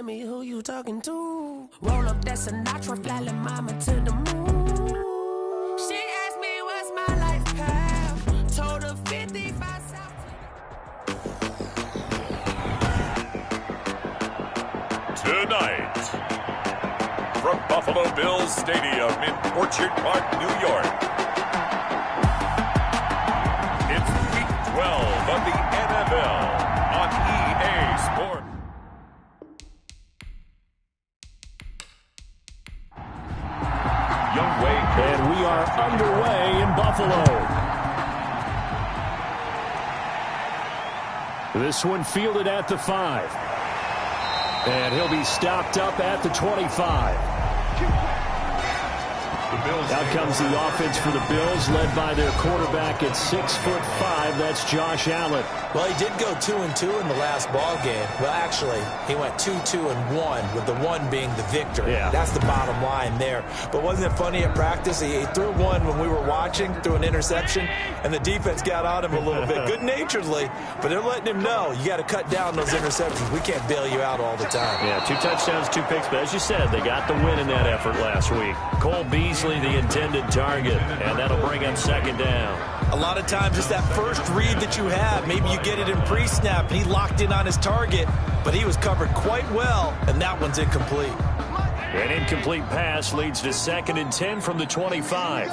tell me who you talking to. Roll up that Sinatra, fly like mama to the moon. She asked me what's my life path. Told her 55 South. Tonight, from Buffalo Bills Stadium in Orchard Park, New York, it's Week 12 of the NFL on EA Sports. And we are underway in Buffalo. This one fielded at the 5. And he'll be stopped up at the 25. Out comes the offense for the Bills, led by their quarterback at 6'5". That's Josh Allen. Well, he did go 2-2 in the last ball game. Well, actually, he went 2-2-1, with the 1 being the victory. Yeah. That's the bottom line there. But wasn't it funny at practice? He threw one when we were watching, threw an interception, and the defense got on him a little bit, good-naturedly. But they're letting him know, you got to cut down those interceptions. We can't bail you out all the time. Yeah, 2 touchdowns, 2 picks. But as you said, they got the win in that effort last week. Cole Beasley, the intended target, and that'll bring up second down. A lot of times it's that first read that you have. Maybe you get it in pre-snap, and he locked in on his target, but he was covered quite well, and that one's incomplete. An incomplete pass leads to 2nd and 10 from the 25.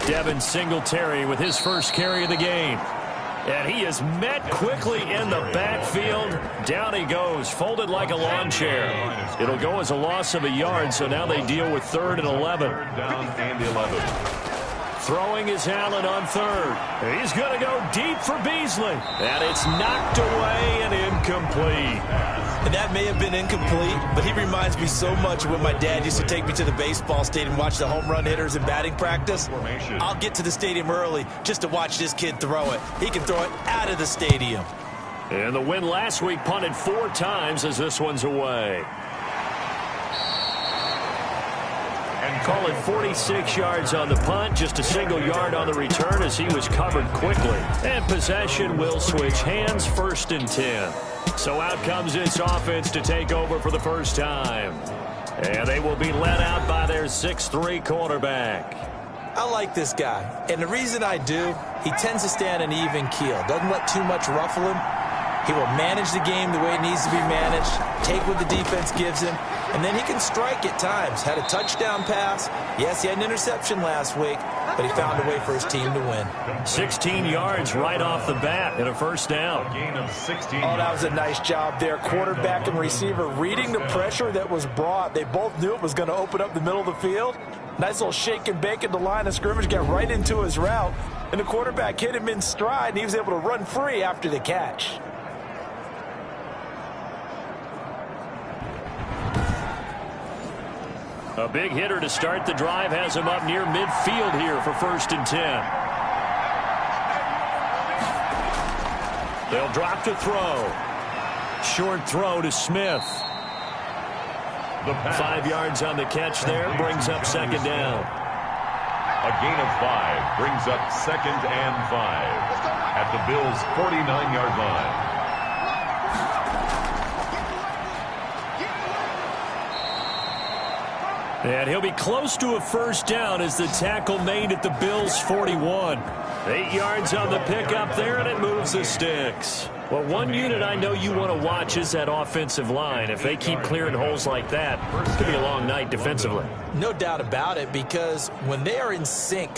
Devin Singletary with his first carry of the game. And he is met quickly in the backfield. Down he goes, folded like a lawn chair. It'll go as a loss of a yard, so now they deal with 3rd and 11. Down and 11. Throwing is Allen on 3rd. He's going to go deep for Beasley. And it's knocked away and incomplete. And that may have been incomplete, but he reminds me so much of when my dad used to take me to the baseball stadium and watch the home run hitters in batting practice. I'll get to the stadium early just to watch this kid throw it. He can throw it out of the stadium. And the win last week punted 4 times as this one's away. And call it 46 yards on the punt, just a single yard on the return as he was covered quickly. And possession will switch hands, 1st and 10. So out comes this offense to take over for the first time. And they will be led out by their 6'3" quarterback. I like this guy, and the reason I do, he tends to stay on an even keel. Doesn't let too much ruffle him. He will manage the game the way it needs to be managed, take what the defense gives him, and then he can strike at times. Had a touchdown pass. Yes, he had an interception last week, but he found a way for his team to win. 16 yards right off the bat and a first down. Gain of 16. Oh, that was a nice job there. Quarterback and receiver reading the pressure that was brought. They both knew it was going to open up the middle of the field. Nice little shake and bake at the line of scrimmage, got right into his route, and the quarterback hit him in stride, and he was able to run free after the catch. A big hitter to start the drive has him up near midfield here for 1st and 10. They'll drop to throw. Short throw to Smith. 5 yards on the catch there, brings up second down. A gain of 5 brings up 2nd and 5 at the Bills' 49-yard line. And he'll be close to a first down as the tackle made at the Bills' 41. 8 yards on the pickup there, and it moves the sticks. Well, one unit I know you want to watch is that offensive line. If they keep clearing holes like that, it's going to be a long night defensively. No doubt about it, because when they are in sync,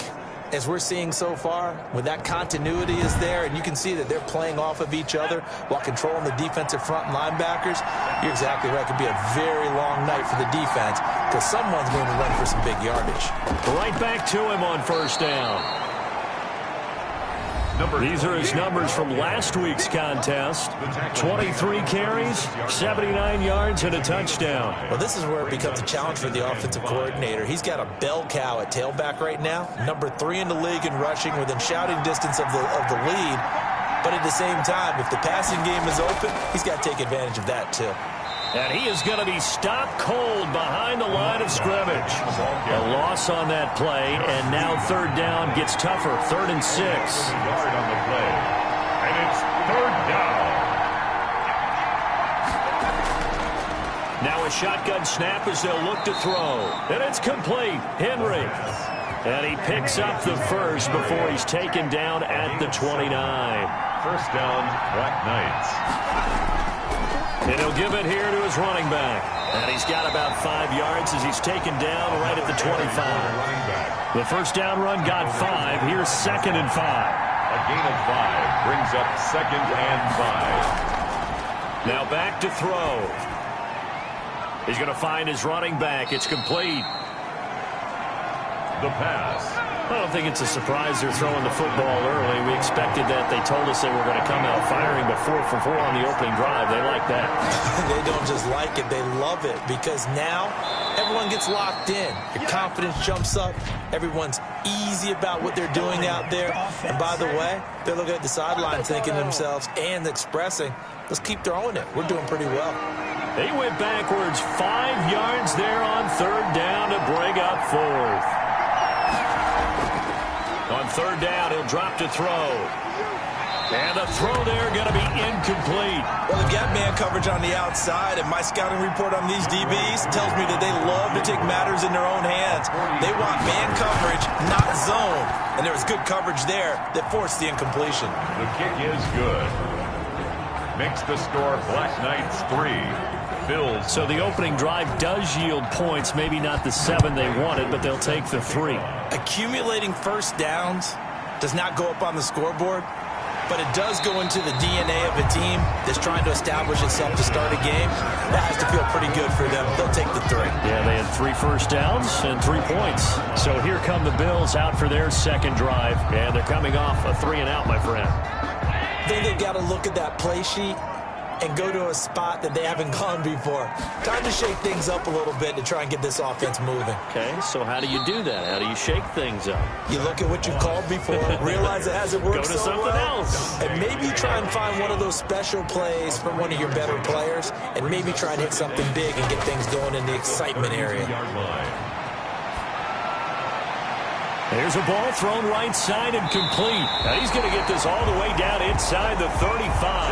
as we're seeing so far, when that continuity is there and you can see that they're playing off of each other while controlling the defensive front and linebackers, you're exactly right. It could be a very long night for the defense because someone's going to run for some big yardage. Right back to him on first down. These are his numbers from last week's contest. 23 carries, 79 yards, and a touchdown. Well, this is where it becomes a challenge for the offensive coordinator. He's got a bell cow at tailback right now, number 3 in the league in rushing, within shouting distance of the lead. But at the same time, if the passing game is open, he's got to take advantage of that too. And he is going to be stopped cold behind the line of scrimmage. A loss on that play, and now third down gets tougher. 3rd and 6. Yard on the play. And it's 3rd down. Now a shotgun snap as they'll look to throw. And it's complete. Henry. And he picks up the first before he's taken down at the 29. First down, Black Knights. And he'll give it here to his running back. And he's got about 5 yards as he's taken down right at the 25. The first down run got 5. Here's 2nd and 5. A gain of 5 brings up 2nd and 5. Now back to throw. He's going to find his running back. It's complete. The pass. I don't think it's a surprise they're throwing the football early. We expected that. They told us they were going to come out firing, but 4 for 4 on the opening drive. They like that. They don't just like it. They love it because now everyone gets locked in. Your confidence jumps up. Everyone's easy about what they're doing out there. And by the way, they're looking at the sideline thinking to themselves and expressing, let's keep throwing it. We're doing pretty well. They went backwards 5 yards there on 3rd down to bring up 4th. On 3rd down, he'll drop to throw. And the throw there going to be incomplete. Well, they've got man coverage on the outside, and my scouting report on these DBs tells me that they love to take matters in their own hands. They want man coverage, not zone. And there was good coverage there that forced the incompletion. The kick is good. Makes the score Black Knights 3. Bills. So the opening drive does yield points, maybe not the 7 they wanted, but they'll take the 3. Accumulating first downs does not go up on the scoreboard, but it does go into the DNA of a team that's trying to establish itself to start a game. That has to feel pretty good for them. They'll take the 3. Yeah, they had 3 first downs and 3 points. So here come the Bills out for their second drive, and they're coming off a 3-and-out, my friend. I think they've got to look at that play sheet and go to a spot that they haven't gone before. Time to shake things up a little bit to try and get this offense moving. Okay, so how do you do that? How do you shake things up? You look at what you called before, realize it hasn't worked so well. Go to something else. And maybe try and find one of those special plays from one of your better players, and maybe try and hit something big and get things going in the excitement area. There's a ball thrown right side and complete. Now he's going to get this all the way down inside the 35.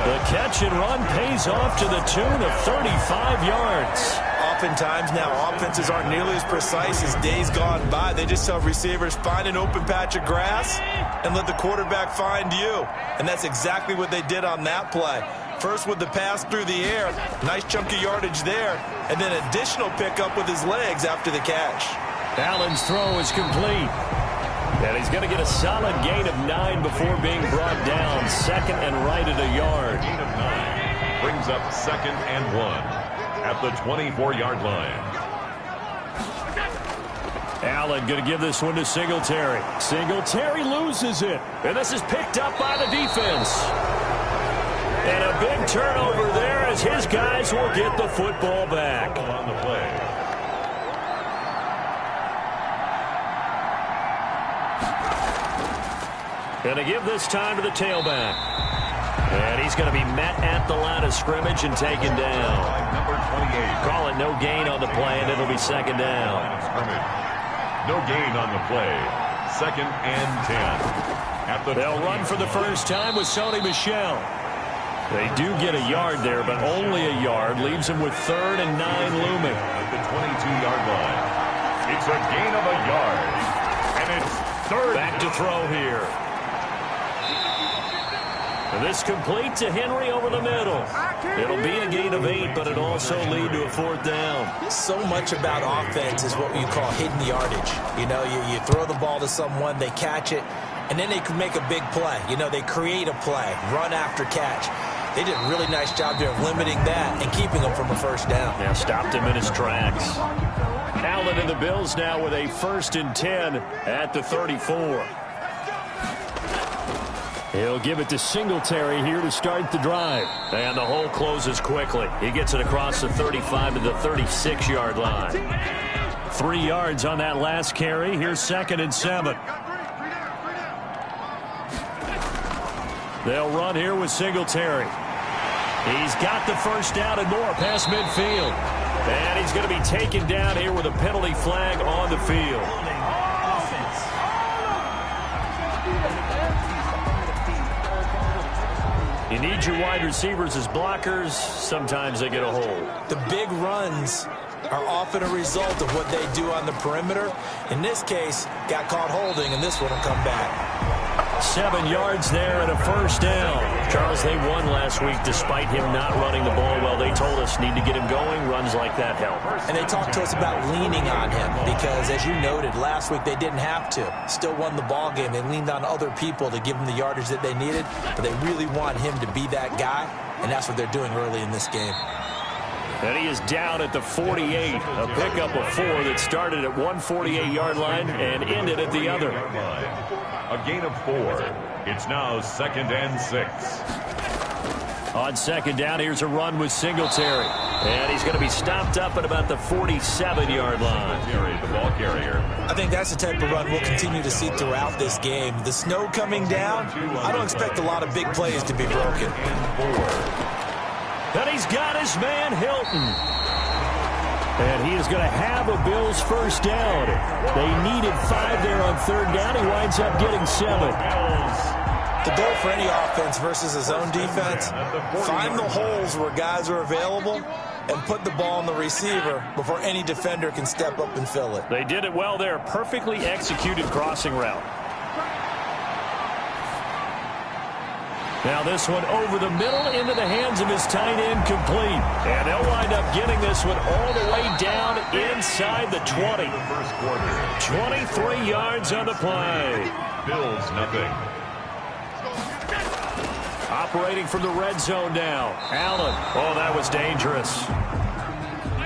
The catch and run pays off to the tune of 35 yards. Oftentimes now offenses aren't nearly as precise as days gone by. They just tell receivers, find an open patch of grass and let the quarterback find you. And that's exactly what they did on that play. First with the pass through the air, nice chunk of yardage there, and then additional pickup with his legs after the catch. Allen's throw is complete. And he's going to get a solid gain of 9 before being brought down. 2nd and right at a yard. Gain of 9 brings up 2nd and 1 at the 24-yard line. Allen going to give this one to Singletary. Singletary loses it. And this is picked up by the defense. And a big turnover there as his guys will get the football back. On the play. Going to give this time to the tailback. And he's going to be met at the line of scrimmage and taken down. Number 28. Call it no gain on the play, and it'll be 2nd down. No gain on the play. 2nd and 10. They'll run for the first time with Sony Michel. They do get a yard there, but only a yard. Leaves them with 3rd and 9 looming. At the 22-yard line. It's a gain of a yard. And it's 3rd. Back to throw here. And this complete to Henry over the middle. It'll be a gain of 8, but it'll also lead to a 4th down. So much about offense is what you call hidden yardage. You know, you throw the ball to someone, they catch it, and then they can make a big play. You know, they create a play, run after catch. They did a really nice job there of limiting that and keeping him from a first down. Yeah, stopped him in his tracks. Allen and the Bills now with a 1st and 10 at the 34. He'll give it to Singletary here to start the drive. And the hole closes quickly. He gets it across the 35 to the 36-yard line. 3 yards on that last carry. Here's 2nd and 7. They'll run here with Singletary. He's got the first down and more past midfield. And he's going to be taken down here with a penalty flag on the field. You need your wide receivers as blockers. Sometimes they get a hold. The big runs are often a result of what they do on the perimeter. In this case, got caught holding, and this one will come back. 7 yards there and a first down. Charles, they won last week despite him not running the ball well. They told us need to get him going. Runs like that help. And they talked to us about leaning on him because, as you noted, last week they didn't have to. Still won the ball game. They leaned on other people to give them the yardage that they needed, but they really want him to be that guy, and that's what they're doing early in this game. And he is down at the 48. A pickup of 4 that started at 148-yard line and ended at the other. A gain of 4. It's now 2nd and 6. On second down, here's a run with Singletary. And he's going to be stopped up at about the 47-yard line. The ball carrier. I think that's the type of run we'll continue to see throughout this game. The snow coming down, I don't expect a lot of big plays to be broken. And he's got his man, Hilton. And he is going to have a Bills first down. They needed 5 there on third down. He winds up getting 7. The goal for any offense versus his own defense, find the holes where guys are available and put the ball on the receiver before any defender can step up and fill it. They did it well there. Perfectly executed crossing route. Now this one over the middle into the hands of his tight end, complete. And they'll wind up getting this one all the way down inside the 20. 23 yards on the play. Bills nothing. Operating from the red zone now. Allen. Oh, that was dangerous.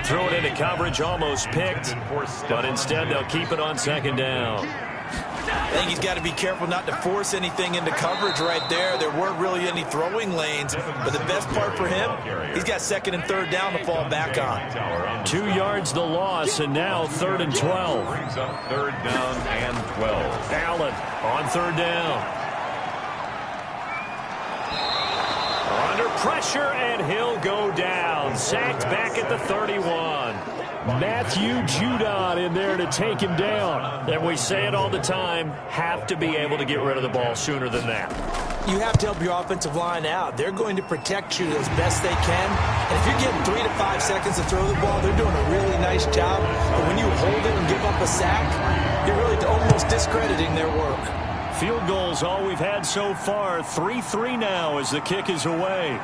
Threw it into coverage, almost picked. But instead they'll keep it on second down. I think he's got to be careful not to force anything into coverage right there. There weren't really any throwing lanes, but the best part for him, he's got second and third down to fall back on. 2 yards the loss, and now 3rd and 12. Brings up 3rd down and 12. Allen on 3rd down. Under pressure, and he'll go down. Sacked back at the 31. Matthew Judon in there to take him down. And we say it all the time, have to be able to get rid of the ball sooner than that. You have to help your offensive line out. They're going to protect you as best they can. And if you're getting 3 to 5 seconds to throw the ball, they're doing a really nice job. But when you hold it and give up a sack, you're really almost discrediting their work. Field goals all we've had so far. 3-3 now as the kick is away.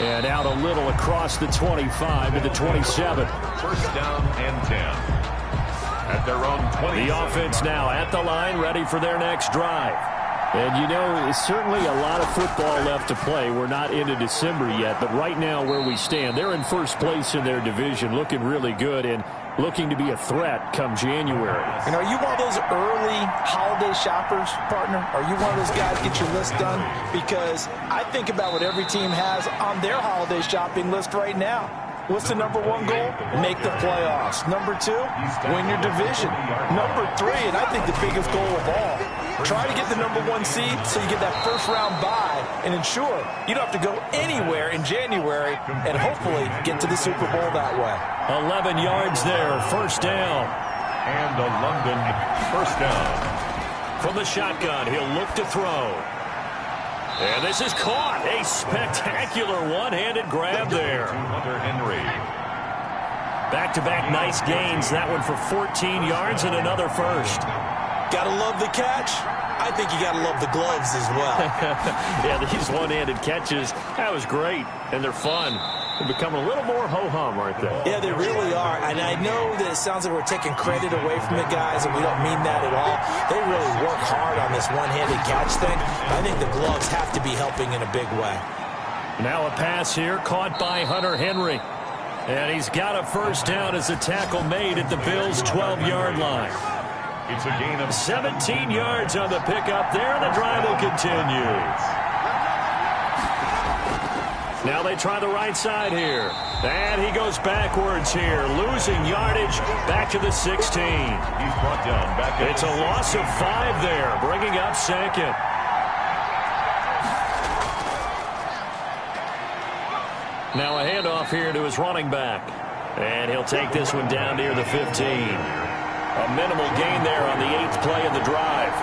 And out a little across the 25 to the 27. 1st down and 10. At their own 20. The offense now at the line, ready for their next drive. And, you know, it's certainly a lot of football left to play. We're not into December yet, but right now where we stand, they're in first place in their division, looking really good and looking to be a threat come January. And are you one of those early holiday shoppers, partner? Are you one of those guys get your list done? Because I think about what every team has on their holiday shopping list right now. What's the number 1 goal? Make the playoffs. Number 2, win your division. Number 3, and I think the biggest goal of all, try to get the number 1 seed so you get that first-round bye and ensure you don't have to go anywhere in January and hopefully get to the Super Bowl that way. 11 yards there, first down. And a London first down. From the shotgun, he'll look to throw. And this is caught. A spectacular one-handed grab there. Hunter Henry. Back-to-back nice gains. That one for 14 yards and another first. Gotta love the catch. I think you gotta love the gloves as well. Yeah, these one-handed catches, that was great. And they're fun. They're becoming a little more ho-hum, aren't they? Yeah, they really are. And I know that it sounds like we're taking credit away from the guys, and we don't mean that at all. They really work hard on this one-handed catch thing. I think the gloves have to be helping in a big way. Now a pass here, caught by Hunter Henry. And he's got a first down as the tackle made at the Bills' 12-yard line. It's a gain of 17 yards on the pickup there, and the drive will continue. Now they try the right side here. And he goes backwards here, losing yardage back to the 16. He's brought down back. It's a loss of 5 there, bringing up second. Now a handoff here to his running back. And he'll take this one down near the 15. A minimal gain there on the 8th play of the drive.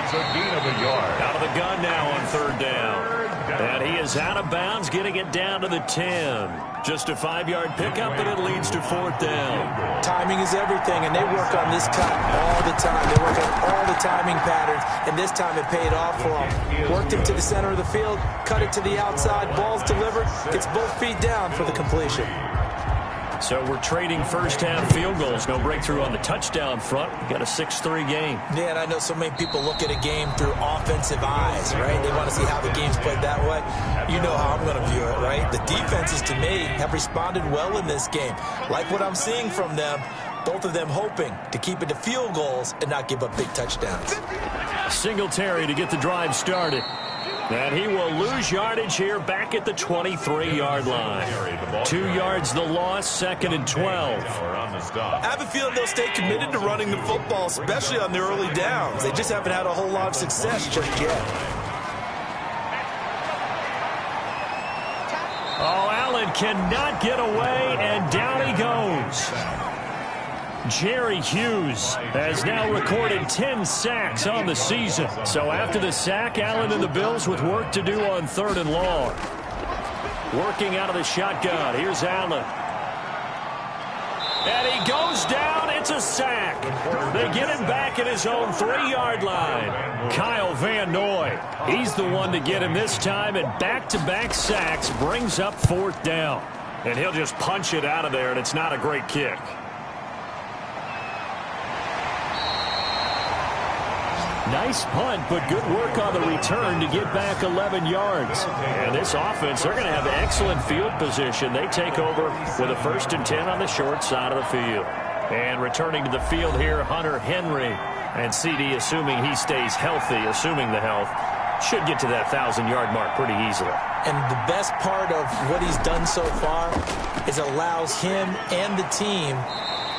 It's a gain of a yard. Out of the gun now on third down. And he is out of bounds, getting it down to the 10. Just a 5-yard pickup, but it leads to fourth down. Timing is everything, and they work on this cut all the time. They work on all the timing patterns, and this time it paid off for them. Worked him to the center of the field, cut it to the outside, ball's delivered, gets both feet down for the completion. So we're trading first-half field goals. No breakthrough on the touchdown front. We've got a 6-3 game. Yeah, and I know so many people look at a game through offensive eyes, right? They want to see how the game's played that way. You know how I'm going to view it, right? The defenses, to me, have responded well in this game. Like what I'm seeing from them, both of them hoping to keep it to field goals and not give up big touchdowns. Singletary to get the drive started. And he will lose yardage here back at the 23-yard line. 2 yards the loss, 2nd and 12. I have a feeling they'll stay committed to running the football, especially on the early downs. They just haven't had a whole lot of success just yet. Oh, Allen cannot get away, and down he goes. Jerry Hughes has now recorded 10 sacks on the season. So after the sack, Allen and the Bills with work to do on 3rd and long. Working out of the shotgun. Here's Allen. And he goes down. It's a sack. They get him back at his own 3-yard line. Kyle Van Noy. He's the one to get him this time, and back-to-back sacks brings up 4th down. And he'll just punch it out of there, and it's not a great kick. Nice punt, but good work on the return to get back 11 yards. And this offense, they're going to have excellent field position. They take over with a 1st and 10 on the short side of the field. And returning to the field here, Hunter Henry. And CD, assuming he stays healthy, assuming the health, should get to that 1,000-yard mark pretty easily. And the best part of what he's done so far is allows him and the team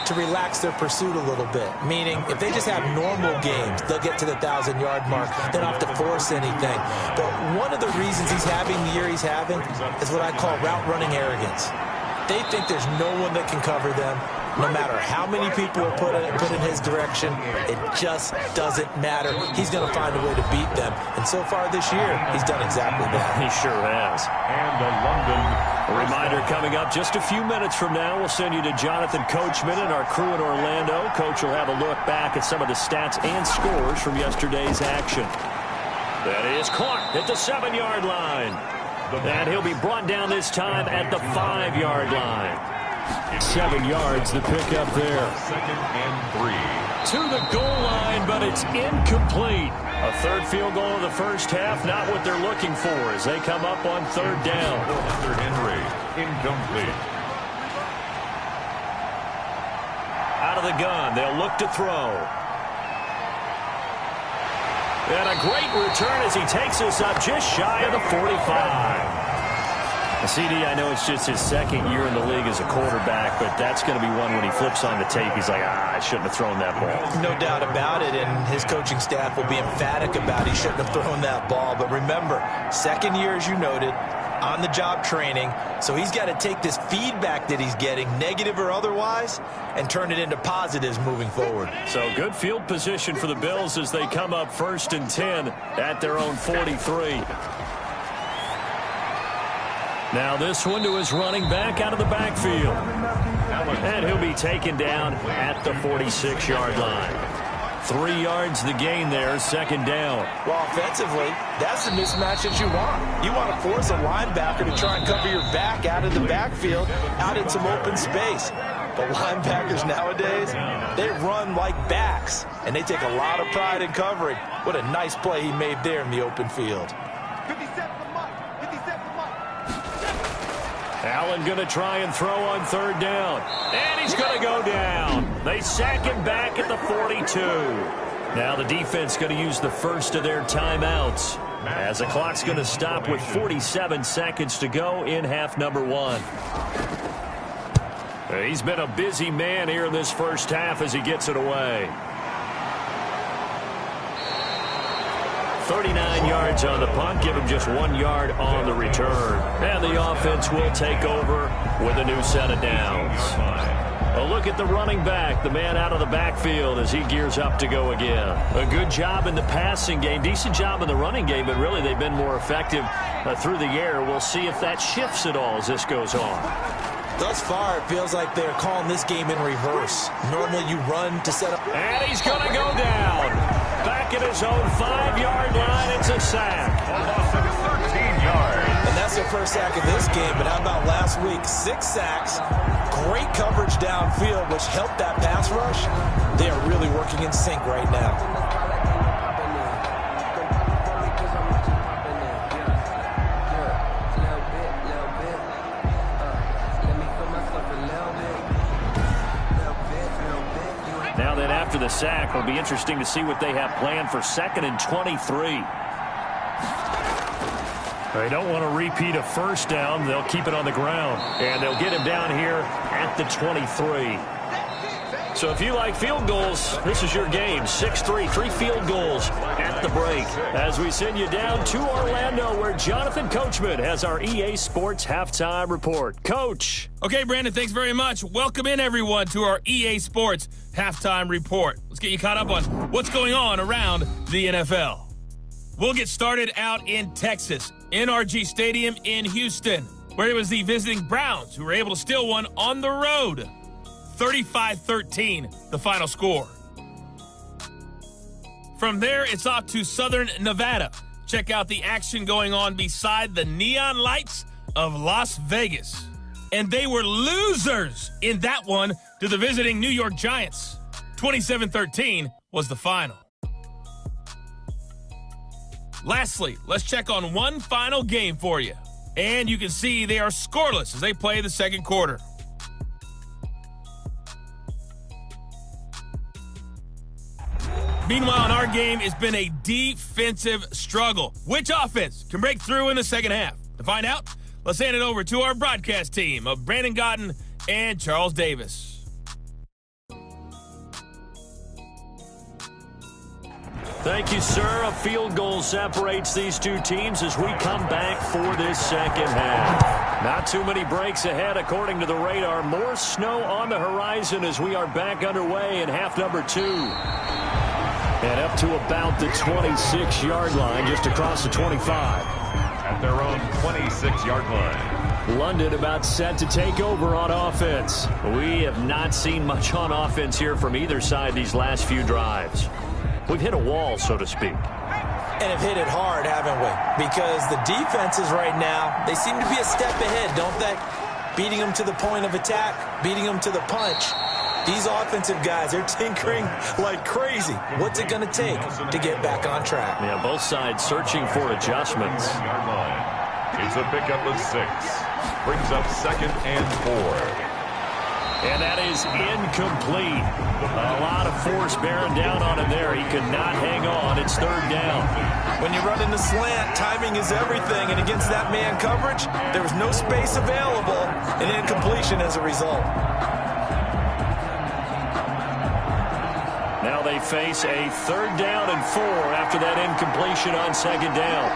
to relax their pursuit a little bit. Meaning, if they just have normal games, they'll get to the 1,000-yard mark. They don't have to force anything. But one of the reasons he's having the year he's having is what I call route-running arrogance. They think there's no one that can cover them. No matter how many people are put in his direction, it just doesn't matter. He's going to find a way to beat them. And so far this year, he's done exactly that. He sure has. And the London. A reminder coming up just a few minutes from now, we'll send you to Jonathan Coachman and our crew in Orlando. Coach will have a look back at some of the stats and scores from yesterday's action. That is caught at the 7-yard line. And he'll be brought down this time at the 5-yard line. 7 yards, the pickup there. 2nd and 3. To the goal line, but it's incomplete. A 3rd field goal in the first half, not what they're looking for as they come up on 3rd down. Hunter Henry, incomplete. Out of the gun, they'll look to throw. And a great return as he takes us up just shy of the 45. CD, I know it's just his 2nd year in the league as a quarterback, but that's going to be one when he flips on the tape, he's like, I shouldn't have thrown that ball. No doubt about it, and his coaching staff will be emphatic about he shouldn't have thrown that ball. But remember, 2nd year, as you noted, on-the-job training, so he's got to take this feedback that he's getting, negative or otherwise, and turn it into positives moving forward. So good field position for the Bills as they come up 1st and 10 at their own 43. Now this one to his running back out of the backfield. And he'll be taken down at the 46-yard line. 3 yards the gain there, 2nd down. Well, offensively, that's the mismatch that you want. You want to force a linebacker to try and cover your back out of the backfield, out in some open space. But linebackers nowadays, they run like backs, and they take a lot of pride in covering. What a nice play he made there in the open field. Allen going to try and throw on 3rd down. And he's going to go down. They sack him back at the 42. Now the defense going to use the first of their timeouts as the clock's going to stop with 47 seconds to go in half number 1. He's been a busy man here in this first half as he gets it away. 39 yards on the punt, give him just 1 yard on the return. And the offense will take over with a new set of downs. A look at the running back, the man out of the backfield as he gears up to go again. A good job in the passing game, decent job in the running game, but really they've been more effective through the air. We'll see if that shifts at all as this goes on. Thus far, it feels like they're calling this game in reverse. Normally you run to set up. And he's going to go down. Back at his own 5-yard line, it's a sack. A loss of 13 yards. And that's their first sack of this game, but how about last week? 6 sacks, great coverage downfield, which helped that pass rush. They are really working in sync right now. Now then, after the sack, it'll be interesting to see what they have planned for 2nd and 23. They don't want to repeat a first down. They'll keep it on the ground. And they'll get him down here at the 23. So if you like field goals, this is your game. 6-3, 3 field goals at the break. As we send you down to Orlando, where Jonathan Coachman has our EA Sports Halftime Report. Coach. Okay, Brandon, thanks very much. Welcome in, everyone, to our EA Sports Halftime Report. Let's get you caught up on what's going on around the NFL. We'll get started out in Texas, NRG Stadium in Houston, where it was the visiting Browns who were able to steal one on the road. 35-13, the final score. From there, it's off to Southern Nevada. Check out the action going on beside the neon lights of Las Vegas. And they were losers in that one to the visiting New York Giants. 27-13 was the final. Lastly, let's check on one final game for you. And you can see they are scoreless as they play the second quarter. Meanwhile, in our game, it's been a defensive struggle. Which offense can break through in the second half? To find out, let's hand it over to our broadcast team of Brandon Gaudin and Charles Davis. Thank you, sir. A field goal separates these two teams as we come back for this second half. Not too many breaks ahead according to the radar. More snow on the horizon as we are back underway in half number 2. And up to about the 26-yard line, just across the 25. At their own 26-yard line. London about set to take over on offense. We have not seen much on offense here from either side these last few drives. We've hit a wall, so to speak. And have hit it hard, haven't we? Because the defenses right now, they seem to be a step ahead, don't they? Beating them to the point of attack, beating them to the punch. These offensive guys, they're tinkering like crazy. What's it going to take to get back on track? Yeah, both sides searching for adjustments. It's a pickup of 6. Brings up 2nd and 4. And that is incomplete. A lot of force bearing down on him there. He could not hang on. It's 3rd down. When you run in the slant, timing is everything. And against that man coverage, there was no space available. And incompletion as a result. Now they face a 3rd down and 4 after that incompletion on 2nd down.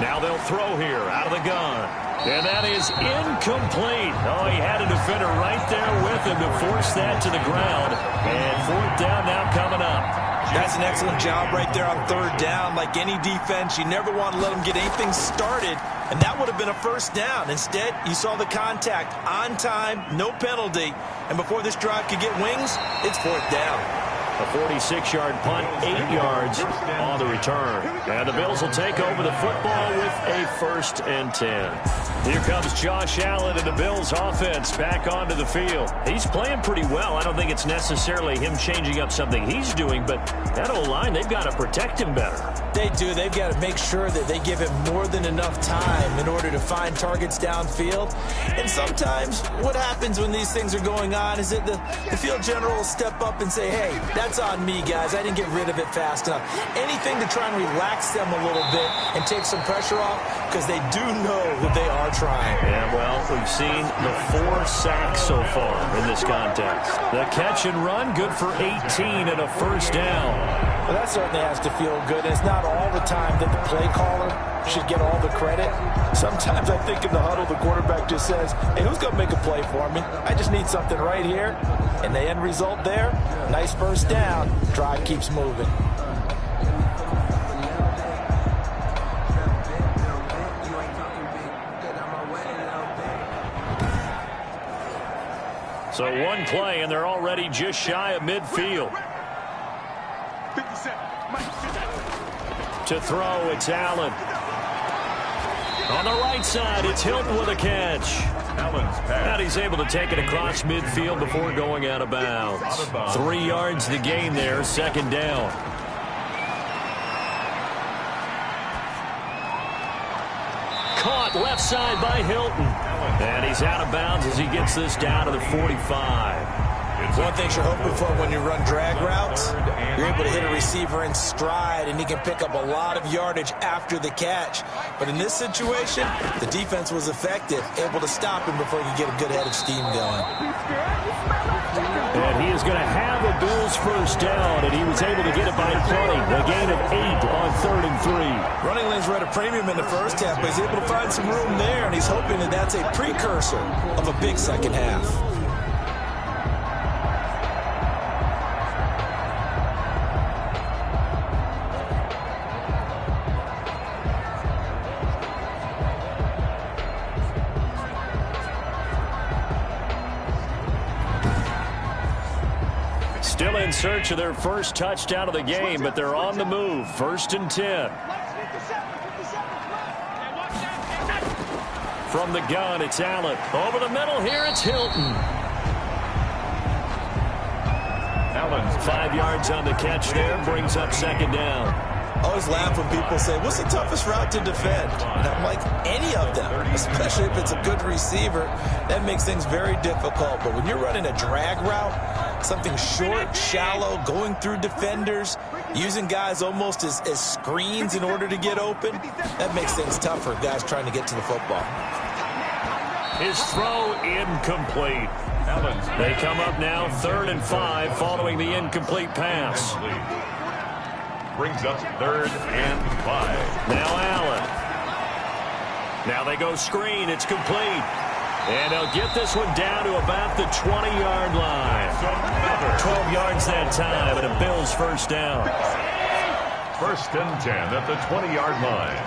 Now they'll throw here out of the gun. And that is incomplete. Oh, he had a defender right there with him to force that to the ground. And 4th down now coming up. That's an excellent job right there on 3rd down. Like any defense, you never want to let them get anything started. And that would have been a 1st down. Instead, you saw the contact on time, no penalty. And before this drive could get wings, it's 4th down. A 46-yard punt, 8 yards on the return. And the Bills will take over the football with a 1st and 10. Here comes Josh Allen and the Bills offense back onto the field. He's playing pretty well. I don't think it's necessarily him changing up something he's doing, but that O-line, they've got to protect him better. They do. They've got to make sure that they give him more than enough time in order to find targets downfield. And sometimes what happens when these things are going on is that the field general will step up and say, hey, that's on me, guys. I didn't get rid of it fast enough. Anything to try and relax them a little bit and take some pressure off, because they do know that they are trying. Yeah, well, we've seen the 4 sacks so far in this contest. The catch and run, good for 18 and a 1st down. Well, that certainly has to feel good. And it's not all the time that the play caller should get all the credit. Sometimes I think in the huddle, the quarterback just says, hey, who's going to make a play for me? I just need something right here. And the end result there, nice first down. Drive keeps moving. So one play, and they're already just shy of midfield. To throw, it's Allen. On the right side, it's Hilton with a catch. And he's able to take it across midfield before going out of bounds. 3 yards to gain there, second down. Caught left side by Hilton. And he's out of bounds as he gets this down to the 45. One thing you're hoping for when you run drag routes, you're able to hit a receiver in stride, and he can pick up a lot of yardage after the catch. But in this situation, the defense was effective, able to stop him before he could get a good head of steam going. And he is going to have a Bills first down, and he was able to get it by running. A gain of 8 on 3rd and 3. Running lanes were at a premium in the first half, but he's able to find some room there, and he's hoping that that's a precursor of a big second half. Still in search of their first touchdown of the game, but they're on the move. 1st and 10. From the gun, it's Allen. Over the middle here, it's Hilton. Allen's 5 yards on the catch there, brings up second down. I always laugh when people say, what's the toughest route to defend? And I'm like, any of them, especially if it's a good receiver. That makes things very difficult. But when you're running a drag route, something short, shallow, going through defenders, using guys almost as screens in order to get open, that makes things tough for guys trying to get to the football. His throw incomplete. They come up now 3rd and 5 following the incomplete pass. Brings up 3rd and 5. Now Allen. Now they go screen. It's complete. And they'll get this one down to about the 20-yard line. 12 yards that time, and a Bills first down. 1st and 10 at the 20-yard line.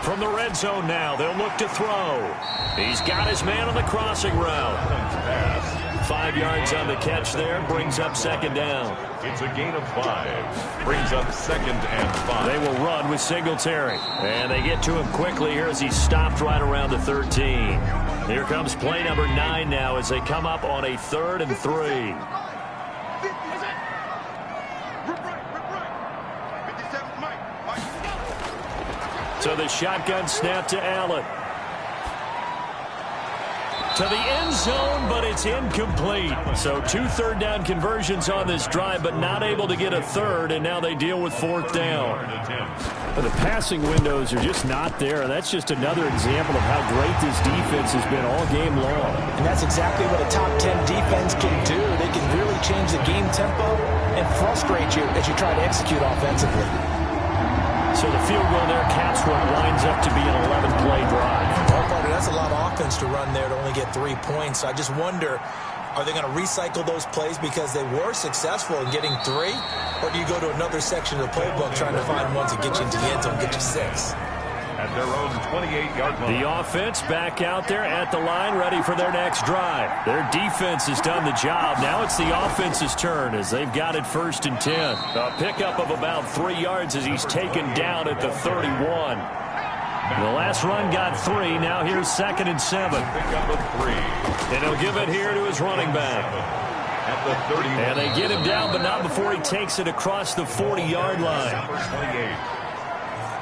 From the red zone now, they'll look to throw. He's got his man on the crossing route. 5 yards on the catch there, brings up second down. It's a gain of 5. Brings up 2nd and 5. They will run with Singletary. And they get to him quickly here as he's stopped right around the 13. Here comes play number 9 now as they come up on a 3rd and 3. So the shotgun snap to Allen. To the end zone, but it's incomplete. So 2 third-down conversions on this drive, but not able to get a third, and now they deal with 4th down. But the passing windows are just not there, and that's just another example of how great this defense has been all game long. And that's exactly what a top 10 defense can do. They can really change the game tempo and frustrate you as you try to execute offensively. So the field goal there caps what winds up to be an 11-play drive. That's a lot of offense to run there to only get 3 points. So I just wonder, are they going to recycle those plays because they were successful in getting 3? Or do you go to another section of the playbook trying to find ones that get you into the end zone, get you 6? At their own 28-yard line. The offense back out there at the line, ready for their next drive. Their defense has done the job. Now it's the offense's turn as they've got it 1st and 10. A pickup of about 3 yards as he's taken down at the 31. The last run got 3. Now here's 2nd and 7. Pickup of 3. And he'll give it here to his running back. At the 31. And they get him down, but not before he takes it across the 40-yard line. Number 28.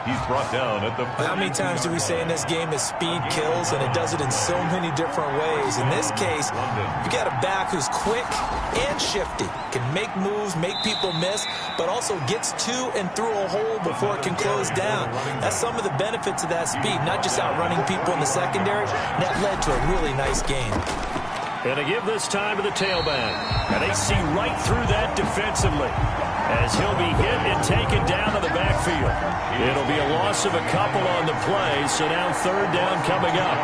He's brought down at the 40. How many times do we say in this game that speed kills, and it does it in so many different ways? In this case, you got a back who's quick and shifty, can make moves, make people miss, but also gets to and through a hole before it can close down. That's some of the benefits of that speed, not just outrunning people in the secondary. That led to a really nice game. And they give this time to the tailback. And they see right through that defensively as he'll be hit and taken down to the backfield. It'll be a loss of a couple on the play, so now third down coming up.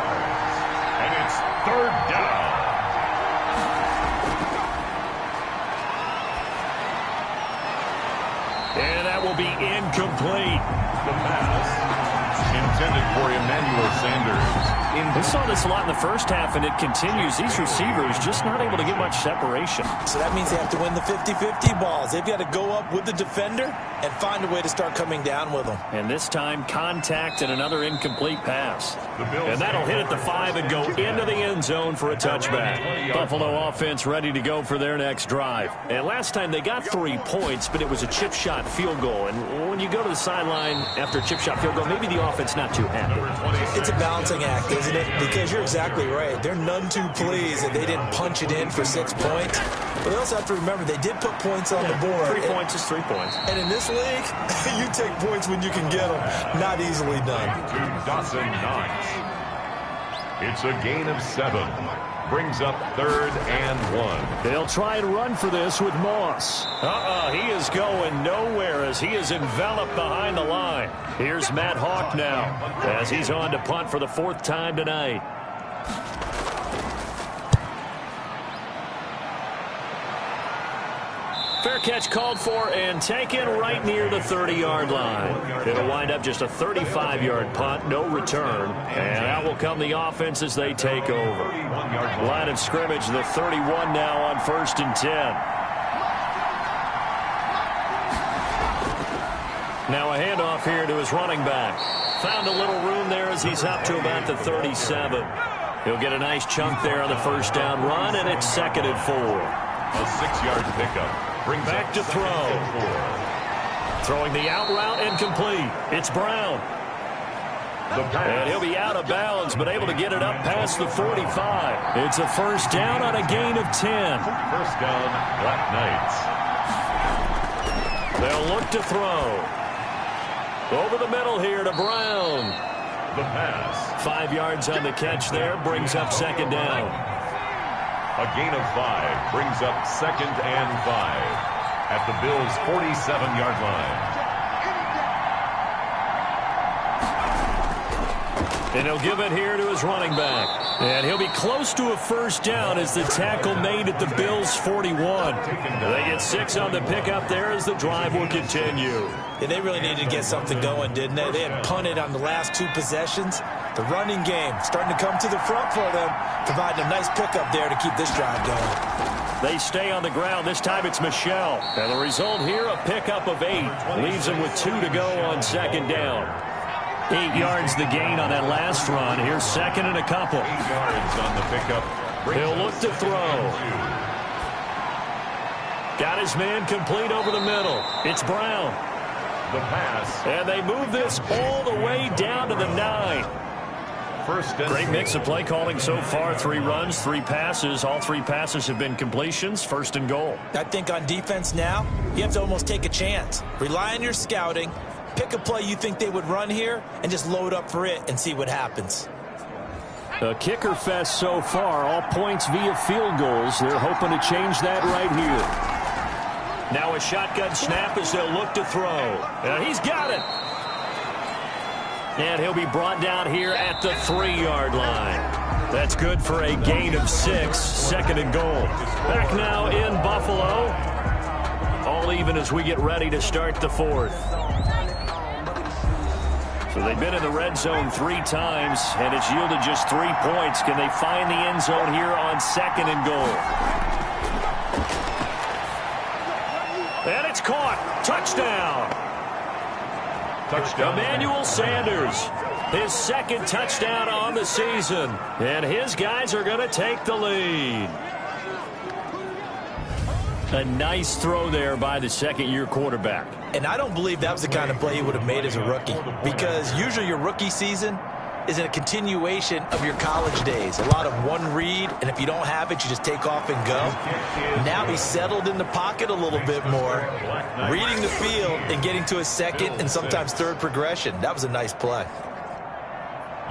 And it's third down. And that will be incomplete. The pass intended for Emmanuel Sanders. We saw this a lot in the first half, and it continues. These receivers just not able to get much separation. So that means they have to win the 50-50 balls. They've got to go up with the defender and find a way to start coming down with them. And this time, contact and another incomplete pass. And that'll hit at the 5 and go into the end zone for a touchback. Buffalo offense ready to go for their next drive. And last time they got 3 points, but it was a chip shot field goal. And when you go to the sideline after a chip shot field goal, maybe the offense not too happy. It's a balancing act, isn't it? Because you're exactly right. They're none too pleased that they didn't punch it in for 6 points. But they also have to remember they did put points on the board. 3 points is 3 points. And in this league, you take points when you can get them. Not easily done. To Dawson Knox. It's a gain of 7. Brings up third and 1. They'll try and run for this with Moss. He is going nowhere as he is enveloped behind the line. Here's Matt Hawk now as he's on to punt for the 4th time tonight. Fair catch called for and taken right near the 30-yard line. It'll wind up just a 35-yard punt, no return. And out will come the offense as they take over. Line of scrimmage, the 31 now on 1st and 10. Now a handoff here to his running back. Found a little room there as he's up to about the 37. He'll get a nice chunk there on the first down run, and it's 2nd and 4. A 6-yard pickup. Brings back to throw. Throwing the out route incomplete. It's Brown. And he'll be out of bounds, but able to get it up past the 45. It's a first down on a gain of 10. First down, Black Knights. They'll look to throw. Over the middle here to Brown. The pass. 5 yards on the catch there. Brings up 2nd down. A gain of 5 brings up 2nd and 5 at the Bills' 47-yard line. And he'll give it here to his running back. And he'll be close to a first down as the tackle made at the Bills' 41. They get 6 on the pickup there as the drive will continue. Yeah, they really needed to get something going, didn't they? They had punted on the last 2 possessions. The running game starting to come to the front for them, providing a nice pickup there to keep this drive going. They stay on the ground. This time it's Michel. And the result here, a pickup of 8. Leaves them with 2 to go on 2nd down. 8 yards the gain on that last run. Here's 2nd and a couple. 8 yards on the pickup. He'll look to throw. Got his man complete over the middle. It's Brown. The pass. And they move this all the way down to the 9. Great mix of play calling so far. 3 runs, 3 passes. All 3 passes have been completions. 1st and goal. I think on defense now, you have to almost take a chance. Rely on your scouting. Pick a play you think they would run here and just load up for it and see what happens. A kicker fest so far. All points via field goals. They're hoping to change that right here. Now a shotgun snap as they'll look to throw. And he's got it. And he'll be brought down here at the 3-yard line. That's good for a gain of 6. 2nd and goal. Back now in Buffalo. All even as we get ready to start the 4th. So they've been in the red zone 3 times, and it's yielded just 3 points. Can they find the end zone here on 2nd and goal? And it's caught. Touchdown. Touchdown. Emmanuel Sanders, his 2nd touchdown on the season. And his guys are going to take the lead. A nice throw there by the 2nd-year quarterback. And I don't believe that was the kind of play he would have made as a rookie, because usually your rookie season is a continuation of your college days. A lot of one read, and if you don't have it, you just take off and go. Now he's settled in the pocket a little bit more, reading the field and getting to a 2nd and sometimes 3rd progression. That was a nice play.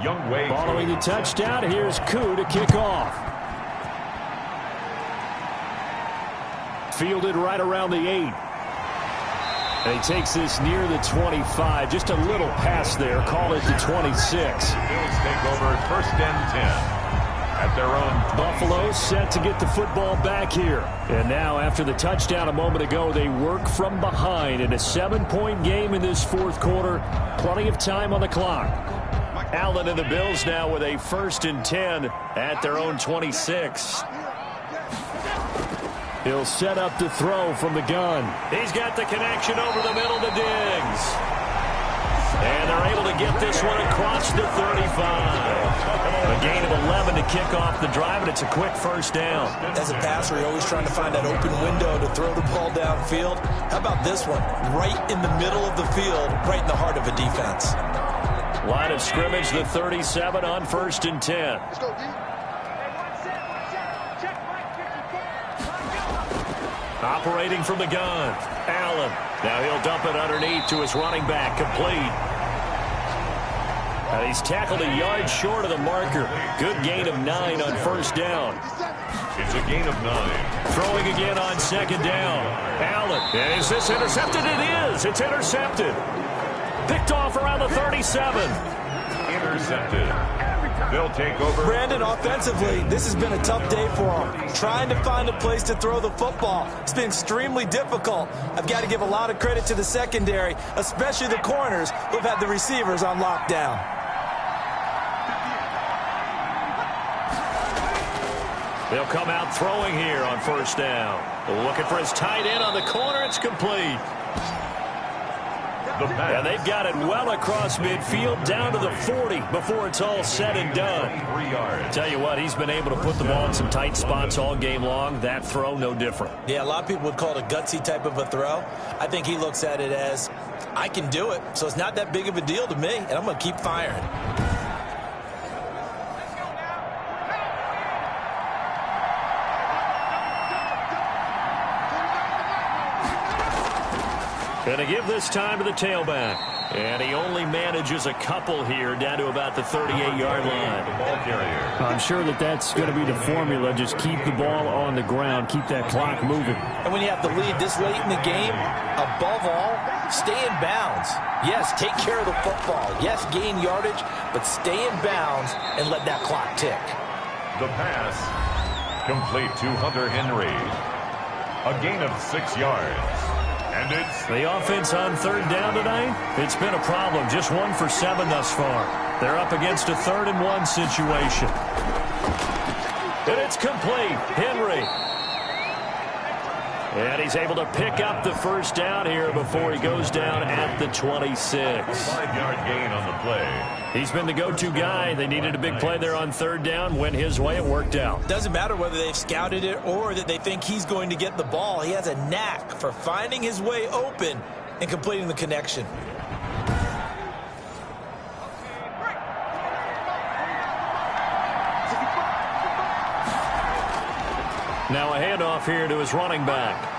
Following the touchdown, here's Koo to kick off. fielded right around the 8. And he takes this near the 25. Just a little pass there. Call it the 26. Bills take over 1st and 10. At their own. Buffalo set to get the football back here. And now after the touchdown a moment ago, they work from behind in a 7-point game in this 4th quarter. Plenty of time on the clock. Allen and the Bills now with a 1st and 10 at their own 26. He'll set up to throw from the gun. He's got the connection over the middle to Diggs. And they're able to get this one across the 35. A gain of 11 to kick off the drive, and it's a quick 1st down. As a passer, you're always trying to find that open window to throw the ball downfield. How about this one? Right in the middle of the field, right in the heart of a defense. Line of scrimmage, the 37 on 1st and 10. Operating from the gun, Allen. Now he'll dump it underneath to his running back, complete. And he's tackled a yard short of the marker. Good gain of 9 on 1st down. It's a gain of 9. Throwing again on 2nd down. Allen. And is this intercepted? It is. It's intercepted. Picked off around the 37. Intercepted. They'll take over. Brandon, offensively, this has been a tough day for him. Trying to find a place to throw the football. It's been extremely difficult. I've got to give a lot of credit to the secondary, especially the corners who've had the receivers on lockdown. They'll come out throwing here on 1st down. Looking for his tight end on the corner. It's complete. And they've got it well across midfield down to the 40 before it's all said and done. 3 yards. Tell you what, he's been able to put the ball in some tight spots all game long. That throw, no different. Yeah, a lot of people would call it a gutsy type of a throw. I think he looks at it as, I can do it, so it's not that big of a deal to me, and I'm going to keep firing. Going to give this time to the tailback. And he only manages a couple here down to about the 38-yard line. The ball carrier. I'm sure that's going to be the formula. Just keep the ball on the ground. Keep that clock moving. And when you have the lead this late in the game, above all, stay in bounds. Yes, take care of the football. Yes, gain yardage, but stay in bounds and let that clock tick. The pass complete to Hunter Henry. A gain of 6 yards. And it's the offense on 3rd down tonight. It's been a problem. Just 1 for 7 thus far. They're up against a 3rd and 1 situation. And it's complete. Henry. And he's able to pick up the 1st down here before he goes down at the 26. 5-yard gain on the play. He's been the go-to guy. They needed a big play there on 3rd down. Went his way. It worked out. Doesn't matter whether they've scouted it or that they think he's going to get the ball. He has a knack for finding his way open and completing the connection. Now a handoff here to his running back.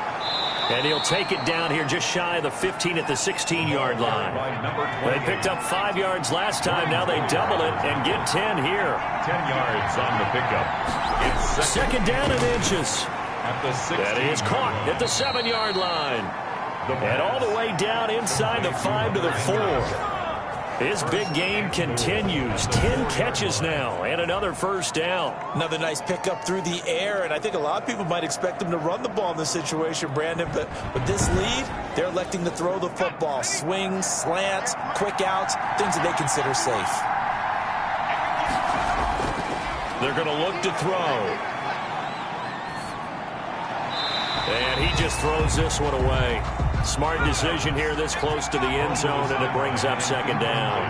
And he'll take it down here just shy of the 15 at the 16-yard line. They picked up 5 yards last time. Now they double it and get 10 here. 10 yards on the pickup. It's second down and inches. At the 16. That is caught at the 7-yard line. And all the way down inside the 5 to the 4. His big game continues. 10 catches now and another 1st down. Another nice pickup through the air, and I think a lot of people might expect them to run the ball in this situation, Brandon, but with this lead, they're electing to throw the football. Swings, slants, quick outs, things that they consider safe. They're going to look to throw. And he just throws this one away. Smart decision here this close to the end zone, and it brings up 2nd down.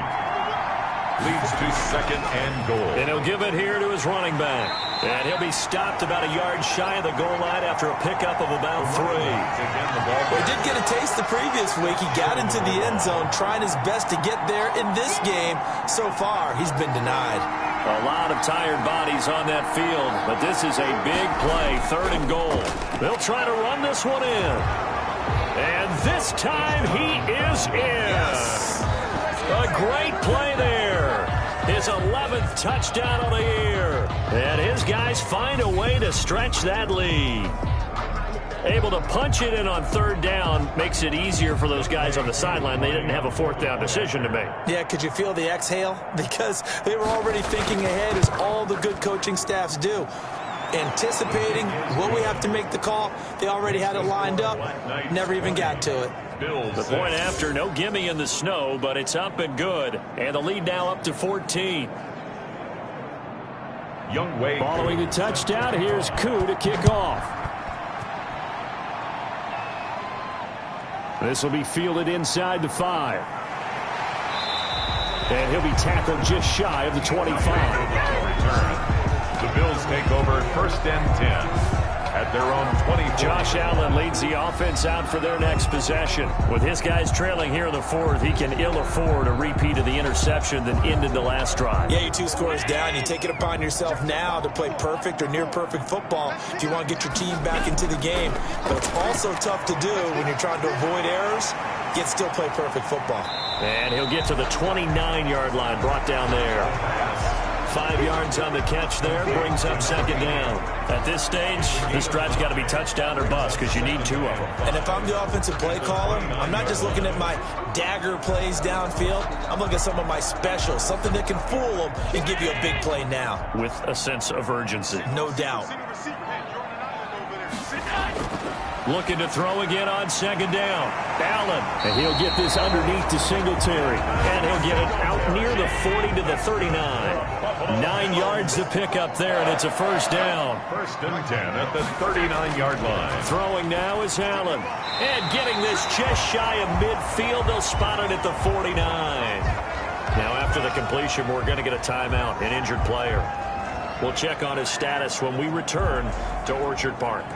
Leads to 2nd and goal. And he'll give it here to his running back. And he'll be stopped about a yard shy of the goal line after a pickup of about 3. He did get a taste the previous week. He got into the end zone trying his best to get there in this game. So far, he's been denied. A lot of tired bodies on that field, but this is a big play, 3rd and goal. They'll try to run this one in. And this time he is in. Yes. A great play there. His 11th touchdown of the year. And his guys find a way to stretch that lead. Able to punch it in on third down makes it easier for those guys on the sideline. They didn't have a fourth down decision to make. Yeah, could you feel the exhale? Because they were already thinking ahead, as all the good coaching staffs do. Anticipating, will we have to make the call? They already had it lined up, never even got to it. The point after, no gimme in the snow, but it's up and good. And the lead now up to 14. Youngway. Following the touchdown, here's Koo to kick off. This will be fielded inside the 5. And he'll be tackled just shy of the 25. The Bills take over 1st and 10 at their own 20. Josh Allen leads the offense out for their next possession. With his guys trailing here in the 4th, he can ill afford a repeat of the interception that ended the last drive. Yeah, you're 2 scores down. You take it upon yourself now to play perfect or near perfect football if you want to get your team back into the game. But it's also tough to do when you're trying to avoid errors, yet still play perfect football. And he'll get to the 29-yard line, brought down there. 5 yards on the catch there, brings up 2nd down. At this stage, this drive's got to be touchdown or bust because you need 2 of them. And if I'm the offensive play caller, I'm not just looking at my dagger plays downfield. I'm looking at some of my specials, something that can fool them and give you a big play now. With a sense of urgency. No doubt. Looking to throw again on 2nd down. Allen, and he'll get this underneath to Singletary. And he'll get it out near the 40 to the 39. 9 yards to pick up there, and it's a 1st down. 1st and 10 at the 39-yard line. Throwing now is Allen. And getting this just shy of midfield. They'll spot it at the 49. Now after the completion, we're going to get a timeout, an injured player. We'll check on his status when we return to Orchard Park.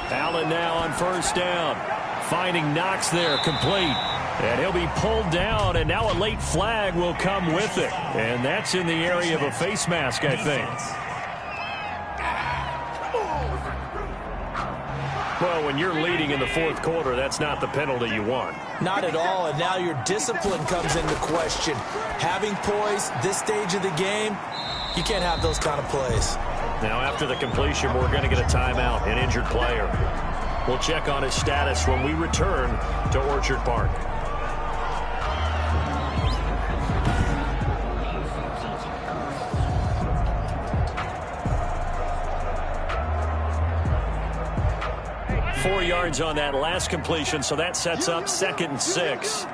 Allen now on 1st down. Finding Knox there, complete. And he'll be pulled down, and now a late flag will come with it. And that's in the area of a face mask, I think. Well, when you're leading in the 4th quarter, that's not the penalty you want. Not at all, and now your discipline comes into question. Having poise this stage of the game, you can't have those kind of plays. Now, after the completion, we're going to get a timeout, an injured player. We'll check on his status when we return to Orchard Park. Four yards on that last completion, so that sets up 2nd and 6.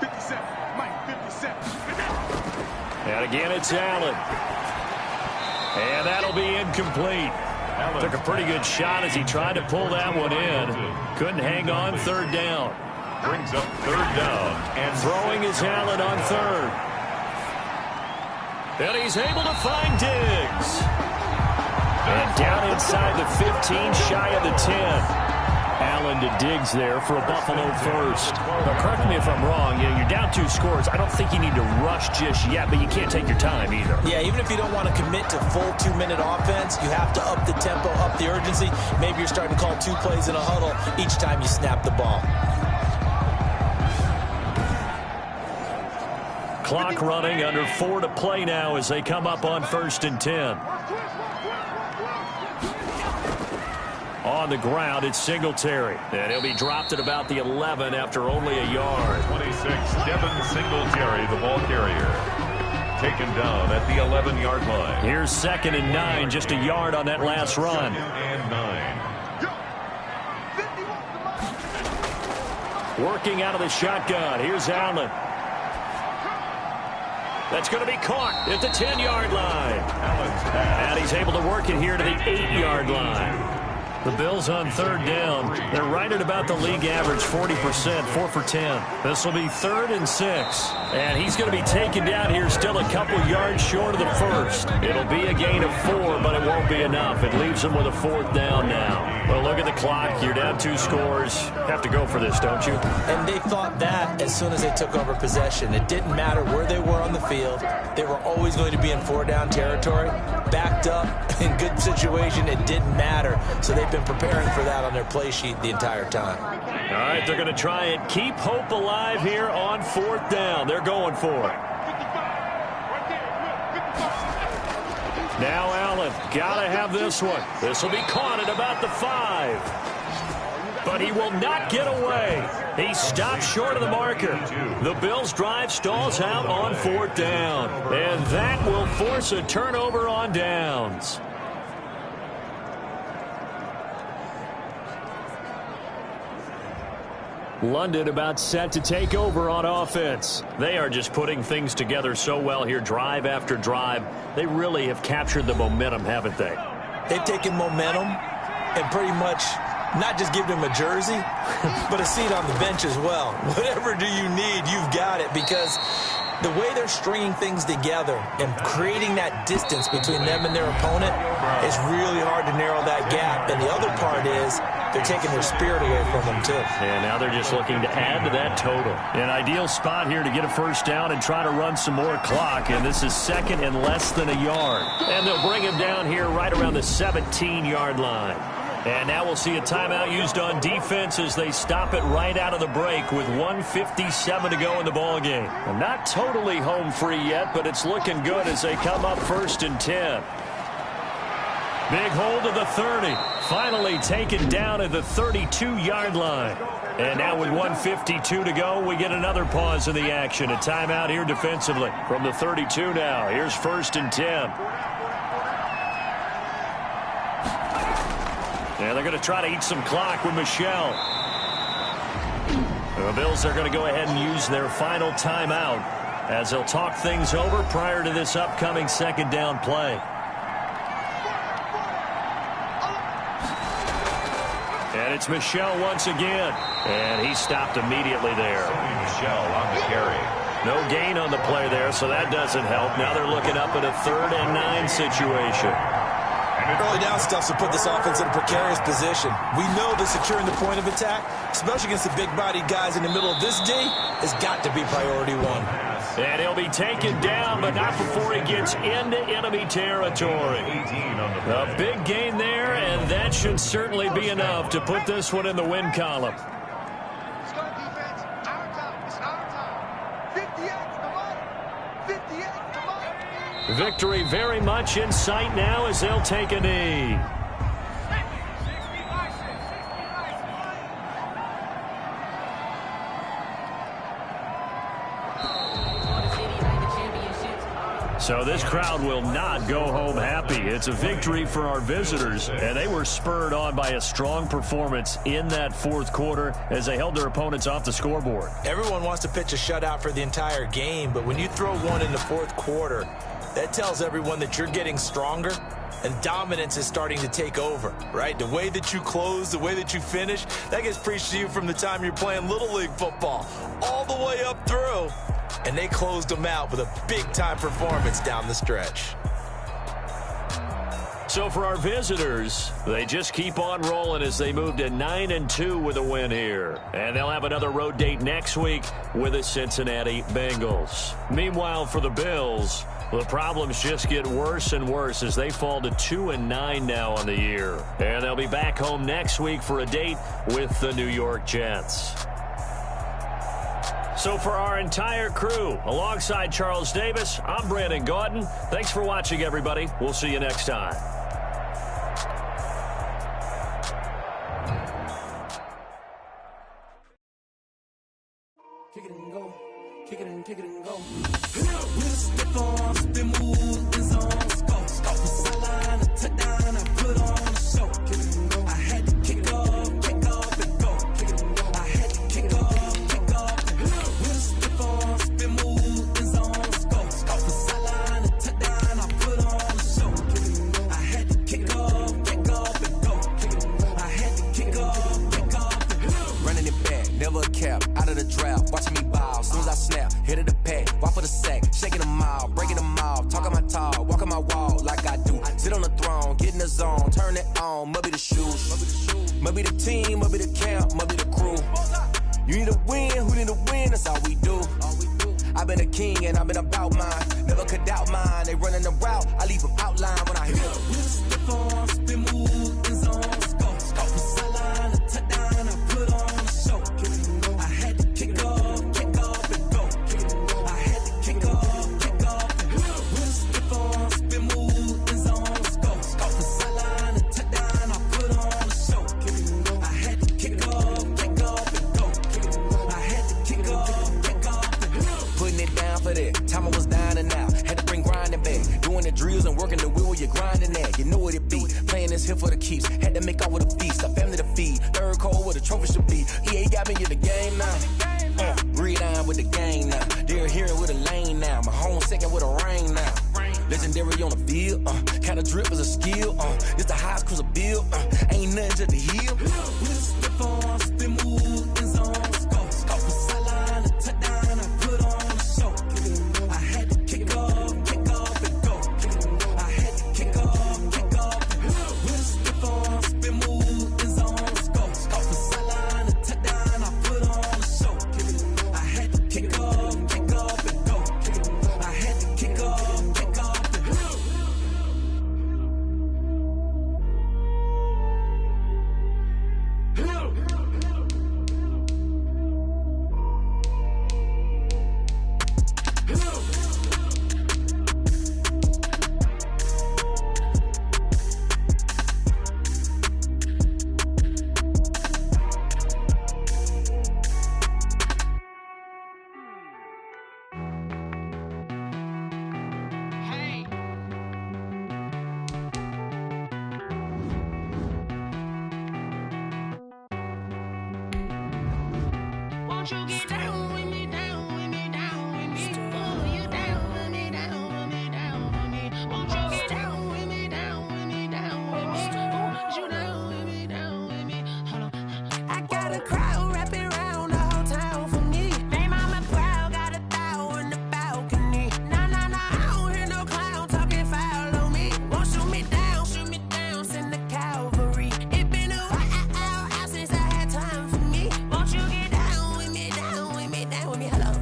57, Mike, 57. And again, it's Allen. And that'll be incomplete. Took a pretty good shot as he tried to pull that one in. Couldn't hang on 3rd down. Brings up 3rd down. And throwing is Allen on 3rd. And he's able to find Diggs. And down inside the 15, shy of the 10. Allen to Diggs there for a Buffalo 1st. Now, correct me if I'm wrong. You're down 2 scores. I don't think you need to rush just yet, but you can't take your time either. Yeah, even if you don't want to commit to full 2-minute offense, you have to up the tempo, up the urgency. Maybe you're starting to call 2 plays in a huddle each time you snap the ball. Clock running, under 4 to play now as they come up on 1st and 10. On the ground, it's Singletary. And he'll be dropped at about the 11 after only a yard. 26, Devin Singletary, the ball carrier. Taken down at the 11-yard line. Here's 2nd and 9, just a yard on that last run. 2nd and 9. Working out of the shotgun. Here's Allen. That's going to be caught at the 10-yard line. And he's able to work it here to the 8-yard line. The Bills on 3rd down. They're right at about the league average, 40%, 4 for 10. This will be 3rd and 6. And he's going to be taken down here still a couple yards short of the 1st. It'll be a gain of 4, but it won't be enough. It leaves him with a 4th down now. Well, look at the clock. You're down 2 scores. Have to go for this, don't you? And they thought that as soon as they took over possession. It didn't matter where they were on the field. They were always going to be in 4-down territory. Backed up, in good situation, it didn't matter. So they've been preparing for that on their play sheet the entire time. All right, they're going to try and keep hope alive here on 4th down. They're going for it. Now Allen, got to have this one. This will be caught at about the 5. But he will not get away. He stopped short of the marker. The Bills' drive stalls out on 4th down. And that will force a turnover on downs. London about set to take over on offense. They are just putting things together so well here, drive after drive. They really have captured the momentum, haven't they? They've taken momentum and pretty much not just give them a jersey, but a seat on the bench as well. Whatever do you need, you've got it, because the way they're stringing things together and creating that distance between them and their opponent, it's really hard to narrow that gap. And the other part is they're taking their spirit away from them, too. And now they're just looking to add to that total. An ideal spot here to get a first down and try to run some more clock. And this is 2nd and less than a yard. And they'll bring him down here right around the 17-yard line. And now we'll see a timeout used on defense as they stop it right out of the break with 1:57 to go in the ballgame. Well, not totally home free yet, but it's looking good as they come up 1st and 10. Big hold to the 30. Finally taken down at the 32-yard line. And now with 1:52 to go, we get another pause in the action. A timeout here defensively from the 32 now. Here's 1st and 10. And they're going to try to eat some clock with Michel. The Bills are going to go ahead and use their final timeout as they'll talk things over prior to this upcoming 2nd down play. And it's Michel once again. And he stopped immediately there. Michel on the carry. No gain on the play there, so that doesn't help. Now they're looking up at a 3rd and 9 situation. Early down stuff to put this offense in a precarious position. We know that securing the point of attack, especially against the big-bodied guys in the middle of this D, has got to be priority 1. And he'll be taken down, but not before he gets into enemy territory. A big gain there, and that should certainly be enough to put this one in the win column. Let's go, defense. Our time. It's our time. 58 to the line. 58 to the line. Victory very much in sight now as they'll take a knee. So this crowd will not go home happy. It's a victory for our visitors, and they were spurred on by a strong performance in that 4th quarter as they held their opponents off the scoreboard. Everyone wants to pitch a shutout for the entire game, but when you throw one in the 4th quarter, that tells everyone that you're getting stronger and dominance is starting to take over, right? The way that you close, the way that you finish, that gets preached to you from the time you're playing Little League football all the way up through. And they closed them out with a big-time performance down the stretch. So for our visitors, they just keep on rolling as they move to 9-2 with a win here. And they'll have another road date next week with the Cincinnati Bengals. Meanwhile, for the Bills, the problems just get worse and worse as they fall to 2-9 now on the year. And they'll be back home next week for a date with the New York Jets. So for our entire crew, alongside Charles Davis, I'm Brandon Gaudin. Thanks for watching, everybody. We'll see you next time. Kick it and go. Kick it and kick it and go. With a stiff arm, spin move, in zone, go. Off the sideline, a touchdown, I put on a show. Kick it and go. I had to kick off and go. Kick it and go. I had to kick off and go. With a stiff arm, spin move, in zone, go. Off the sideline, a touchdown, I put on a show. Kick it and go. I had to kick off and go. Kick it and go. I had to kick off and go. Running it back, never a cap, out of the draft, watching me bow, soon as I snap, hit of the pack, walk for the sack, shaking them out, breaking them out, talking my talk, walking my wall like I do, sit on the throne, get in the zone, turn it on, mubby the shoes, Might be the team, might be the camp, might be the crew. You need a win, who need a win, that's all we do. I've been a king and I've been about mine. Never could doubt mine, they running the route, I leave them outline when I hear them. We'll step on, spin, move, in zone, scope. From sideline to touchdown, I put on a show. I had to kick off and go. I had to kick off and go. We'll step on, spin, move, in zone, scope. From sideline to touchdown, I put on a show. I had to kick off and go. I had to kick off and go. Putting it down for that, time I was down and out. Had to bring grinding back, doing the drills and working the wheel where you're grinding at. You know what it be, playing this here for the keeps. Had to make out with a feast, a family to feed. Third cold where the trophy should be. EA got me in the game now. Breathe on with the game now. They're hearing with a lane now. My home second with a rain now. Legendary on the field, kind of drip is a skill. It's the highest cruiser bill, ain't nothing just to heal. We'll step on, spin, move, in zone, scope. From sideline to touchdown, I put on a show. I had to kick off and go. I had to kick off and go. We'll step on, spin, move, in zone, scope. From sideline to touchdown, I put on a show. I had to kick off and go. I had to kick off and go. Won't you get down with me, down with me, down with me? Oh, you down with me, down with me, down with me. Won't you get down with me, down with me, down with me? Oh, you down with me, down with me? Hold on. I got a crowd wrapping around the whole town for me. They mama proud, got a thou in the balcony. Nah, I don't hear no clown talking foul on me. Won't shoot me down, send the cavalry. It been a while since I had time for me. Won't you get down with me, down with me, down with me? Hello.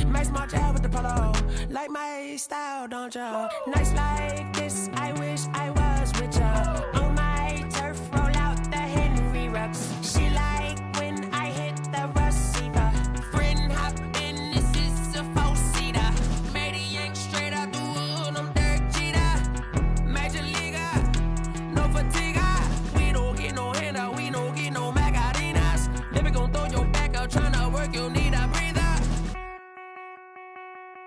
Max March out with the polo. Like my style, don't ya? Nights like this, I wish I was with ya. On my turf, roll out the Henry Rux. She like when I hit the receiver. Friend hop in, this is a four-seater. Made a yank straight out the wood, I'm Derek Jeter. Major leaguer, no fatigue. We don't get no handout, we don't get no Magarinas. Never gon' throw your back out, tryna work, you need a breather.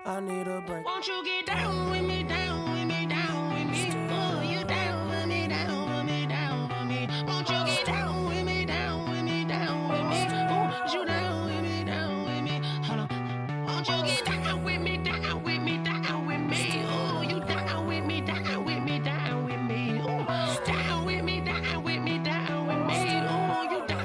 I need a break. Won't you get down with me, down with me, down with me? Oh, you down with me, down with me, down with me? Won't you get down with me, down with me, down with me? Oh, you down with me, down with me? Hold on. Won't you get down with me, down with me, down with me? Oh, you down with me, down with me, down with me? Oh, down with me, down with me, down with me? Oh, you down.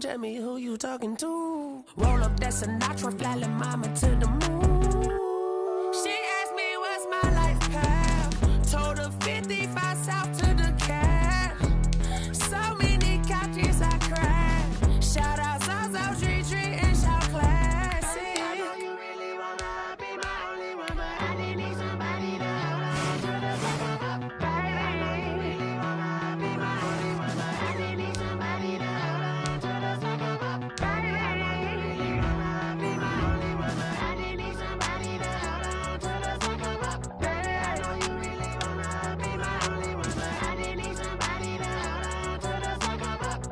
Tell me who you talking to. Roll up that Sinatra, fly la mama to the moon. She asked me what's my life path. Told her 55 south to the cab. So many couches I cried. Shout out South Street and shout classic. I know you really wanna be my only one, but I didn't need somebody to hold on to the second cup. I know you really wanna be my only one, but I didn't need somebody to hold on to the second cup. I know you really wanna be my only one, but I didn't need somebody to hold on to the second cup. Baby, I know you really wanna be my only one, but I didn't need somebody to hold on to the second cup.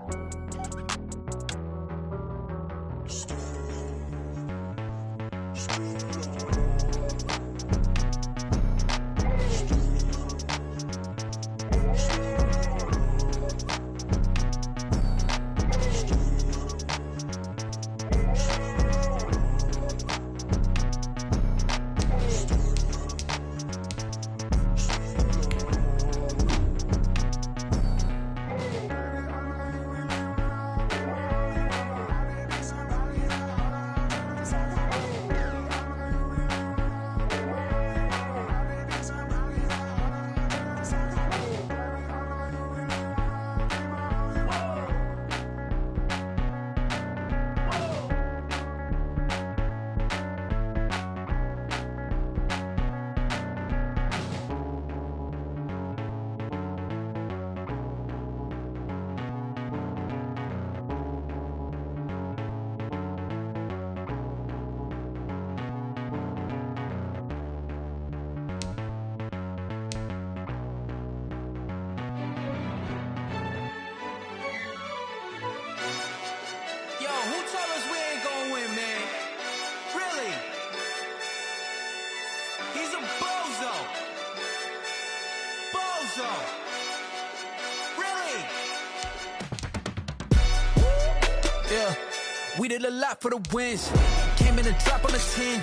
We did a lot for the wins. Came in and drop on the 10.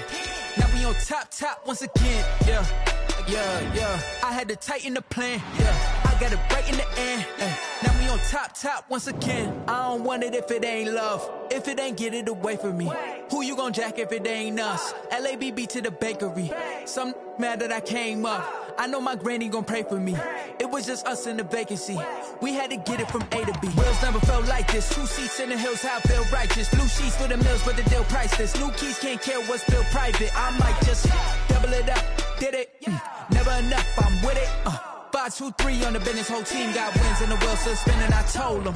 Now we on top once again. Yeah. I had to tighten the plan. Yeah. I got it right in the end. Now we on top once again. I don't want it if it ain't love. If it ain't, get it away from me. Who you gon' jack if it ain't us? LABB to the bakery. Some mad that I came up. I know my granny gon' pray for me. It was just us in the vacancy. We had to get it from A to B. Wheels never felt like this. 2 seats in the hills, how I feel righteous. Blue sheets for the mills, but the deal priceless. New keys can't care what's built private. I might just double it up. Did it? Never enough, I'm with it. 5, 2, 3 on the business. Whole team got wins and the wheels still spinning. I told them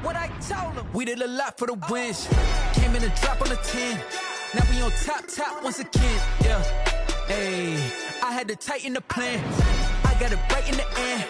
what I told them. We did a lot for the wins. Came in and drop on the 10. Now we on top once again. Yeah. Hey, I had to tighten the plan. I got it right in the end.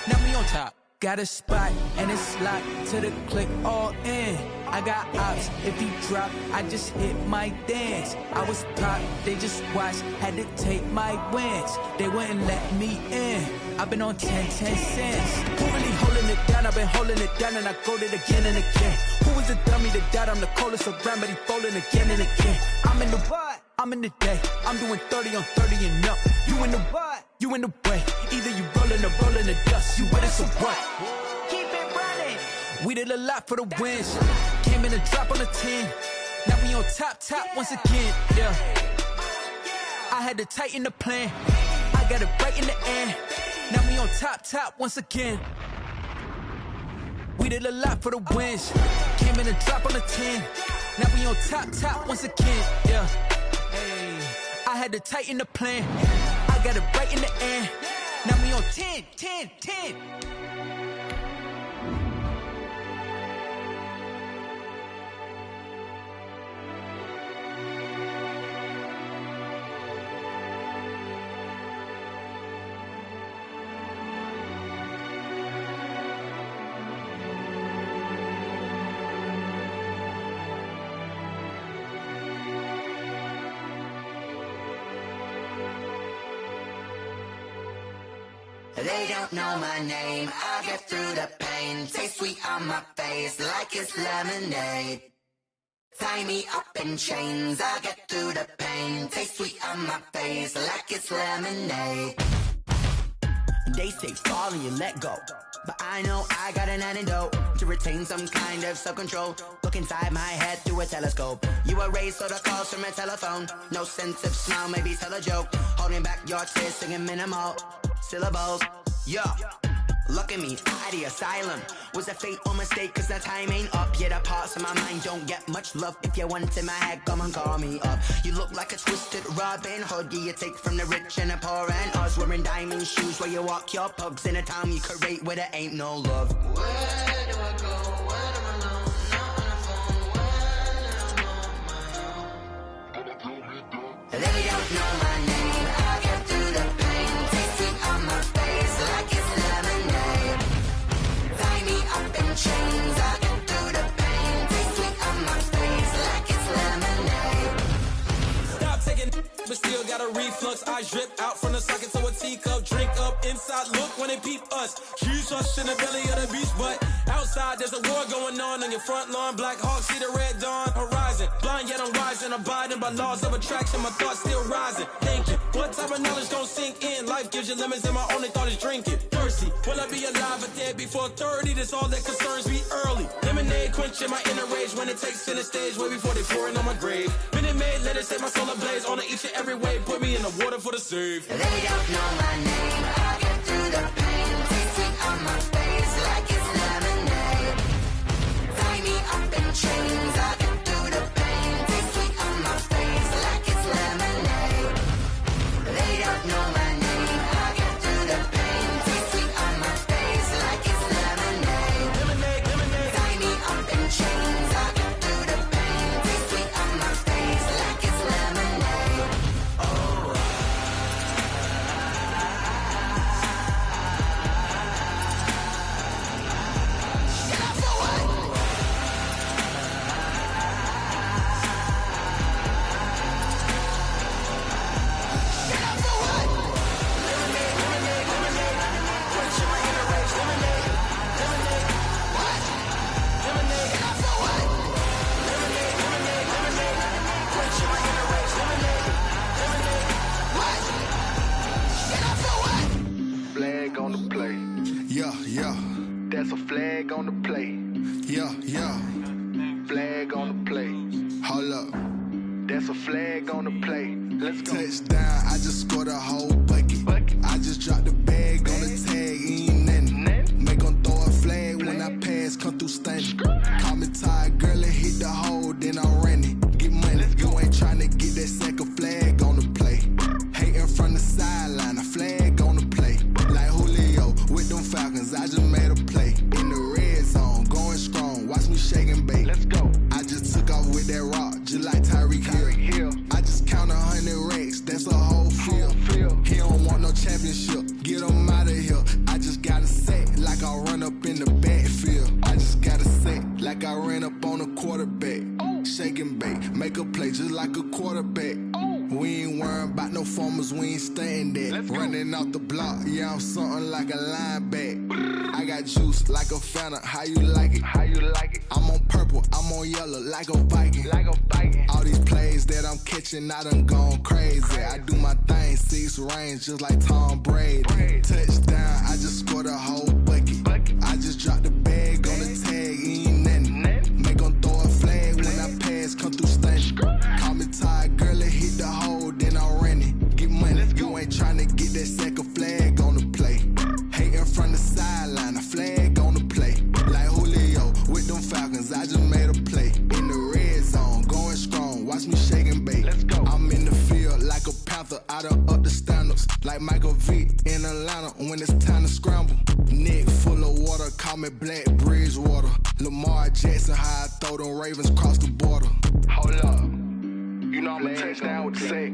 Now we on top. Got a spot and it's locked to the click all in. I got ops, if he drop, I just hit my dance. I was pop, they just watched, had to take my wins. They wouldn't let me in. I've been on 10 cents. Who really holding it down? I've been holding it down and I go it again and again. Who was the dummy that died? I'm the coldest around, but he folding again and again. I'm in the what? I'm in the day. I'm doing 30 on 30 and up. You in the what? You in the way. Either you rolling or rolling the dust. You with us or what? Keep it running. We did a lot for the wins. Came in and drop on the 10. Now we on top once again. Yeah. I had to tighten the plan. I got it right in the end. Now we on top once again. We did a lot for the wins. Came in and drop on the 10. Now we on top once again. Yeah. Hey, I had to tighten the plan. I got it right in the end. Now we on 10. They don't know my name, I get through the pain. Taste sweet on my face like it's lemonade. Tie me up in chains, I get through the pain. Taste sweet on my face like it's lemonade. They say fall and you let go, but I know I got an antidote to retain some kind of self-control. Look inside my head through a telescope. You erase all the calls from a telephone. No sense of smile, maybe tell a joke. Holding back your tears, singing minimal syllables. Yeah, look at me, at the asylum. Was a fate or mistake, cause the time ain't up. Yeah, the parts of my mind don't get much love. If you want in my head, come and call me up. You look like a twisted Robin Hood. Yeah, you take from the rich and the poor and us. Wearing diamond shoes where you walk your pugs in a town you create where there ain't no love. Where do I go? When I'm alone? Not on the phone. When I'm on my own. They don't know my name. I get through the pain. Taste sweet on my face like it's lemonade. Tie me up in chains. I get through the pain. Taste sweet on my face like it's lemonade. Stop taking, but still got a reflux. I drip out from the socket to a teacup. Drink up inside, look when they peep us. Huge us in the belly of the beach, but outside there's a war going on your front lawn. Black Hawk, see the red dawn horizon. Blind yet I'm rising, abiding by laws of attraction. My thoughts still rising. Thinking, what type of knowledge gon' sink in? Life gives you lemons and my only thought is drinking. Thirsty, will I be alive or dead before 30? That's all that concerns me early. Lemonade quenching my inner rage when it takes center stage way before they pour it on my grave. Minute Maid, let it set my soul ablaze on each and every way. Put me in the water for the save. They don't know my name. I get through the pain. Taste sweet on my face like it's lemonade. Tie me up in chains. I get through the pain. Taste sweet on my face like it's lemonade. They don't know my name. I get through the pain. Taste sweet on my face like it's lemonade. Tie me up in chains. I get through the pain. Taste sweet on my face like it's lemonade. Oh. Yeah, yeah. That's a flag on the play. Yeah, yeah. Flag on the play. Hold up. That's a flag on the play. Let's go. Touchdown, I just scored a whole bucket. I just dropped the bag on the tag, ain't nothing. Make 'em throw a flag when I pass, come through stunning. Call me tired, girl, and hit the hole, then I'm running. Get money, you ain't tryna get that second flag on the play. Hating from the sideline, a flag on the play. Like Julio with them Falcons, I just made a play. In the red zone, going strong, watch me shake and bake. Let's go. I just took off with that rock, just like Tyreek Hill. I just count 100 racks, that's a whole field. He don't want no championship, get him out of here. I just gotta say, like I run up in the backfield. I just gotta say, like I ran up on a quarterback. Shake and bake, make a play just like a quarterback. We ain't worrying about no formers, we ain't staying there. Running off the block, yeah, I'm something like a lineback. I got juice like a Fanta, how you like it? How you like it? I'm on purple, I'm on yellow, like a Viking. Like a Viking. All these plays that I'm catching, I done gone crazy. I do my thing, 6 range, just like Tom Brady. Touchdown, I just scored a whole bucket. I just dropped the bag on the tag, ain't nothing. Make 'em throw a flag when I pass, come through stunning. Call me tired, girl, and hit the hole, then I'm running. Get money, you ain't tryna get that second flag on the play. Hating from the sideline, a flag on the play. Like Julio with them Falcons, I just made a play. In the red zone, going strong, watch me shake and bake. Let's go. I'm in the field like a Panther, I done up the standards. Like Michael Vick in Atlanta when it's time to scramble. Neck full of water, call me Black Bridgewater. Lamar Jackson, how I throw them Ravens across the border. Hold up. You know I'm a touchdown with the sack.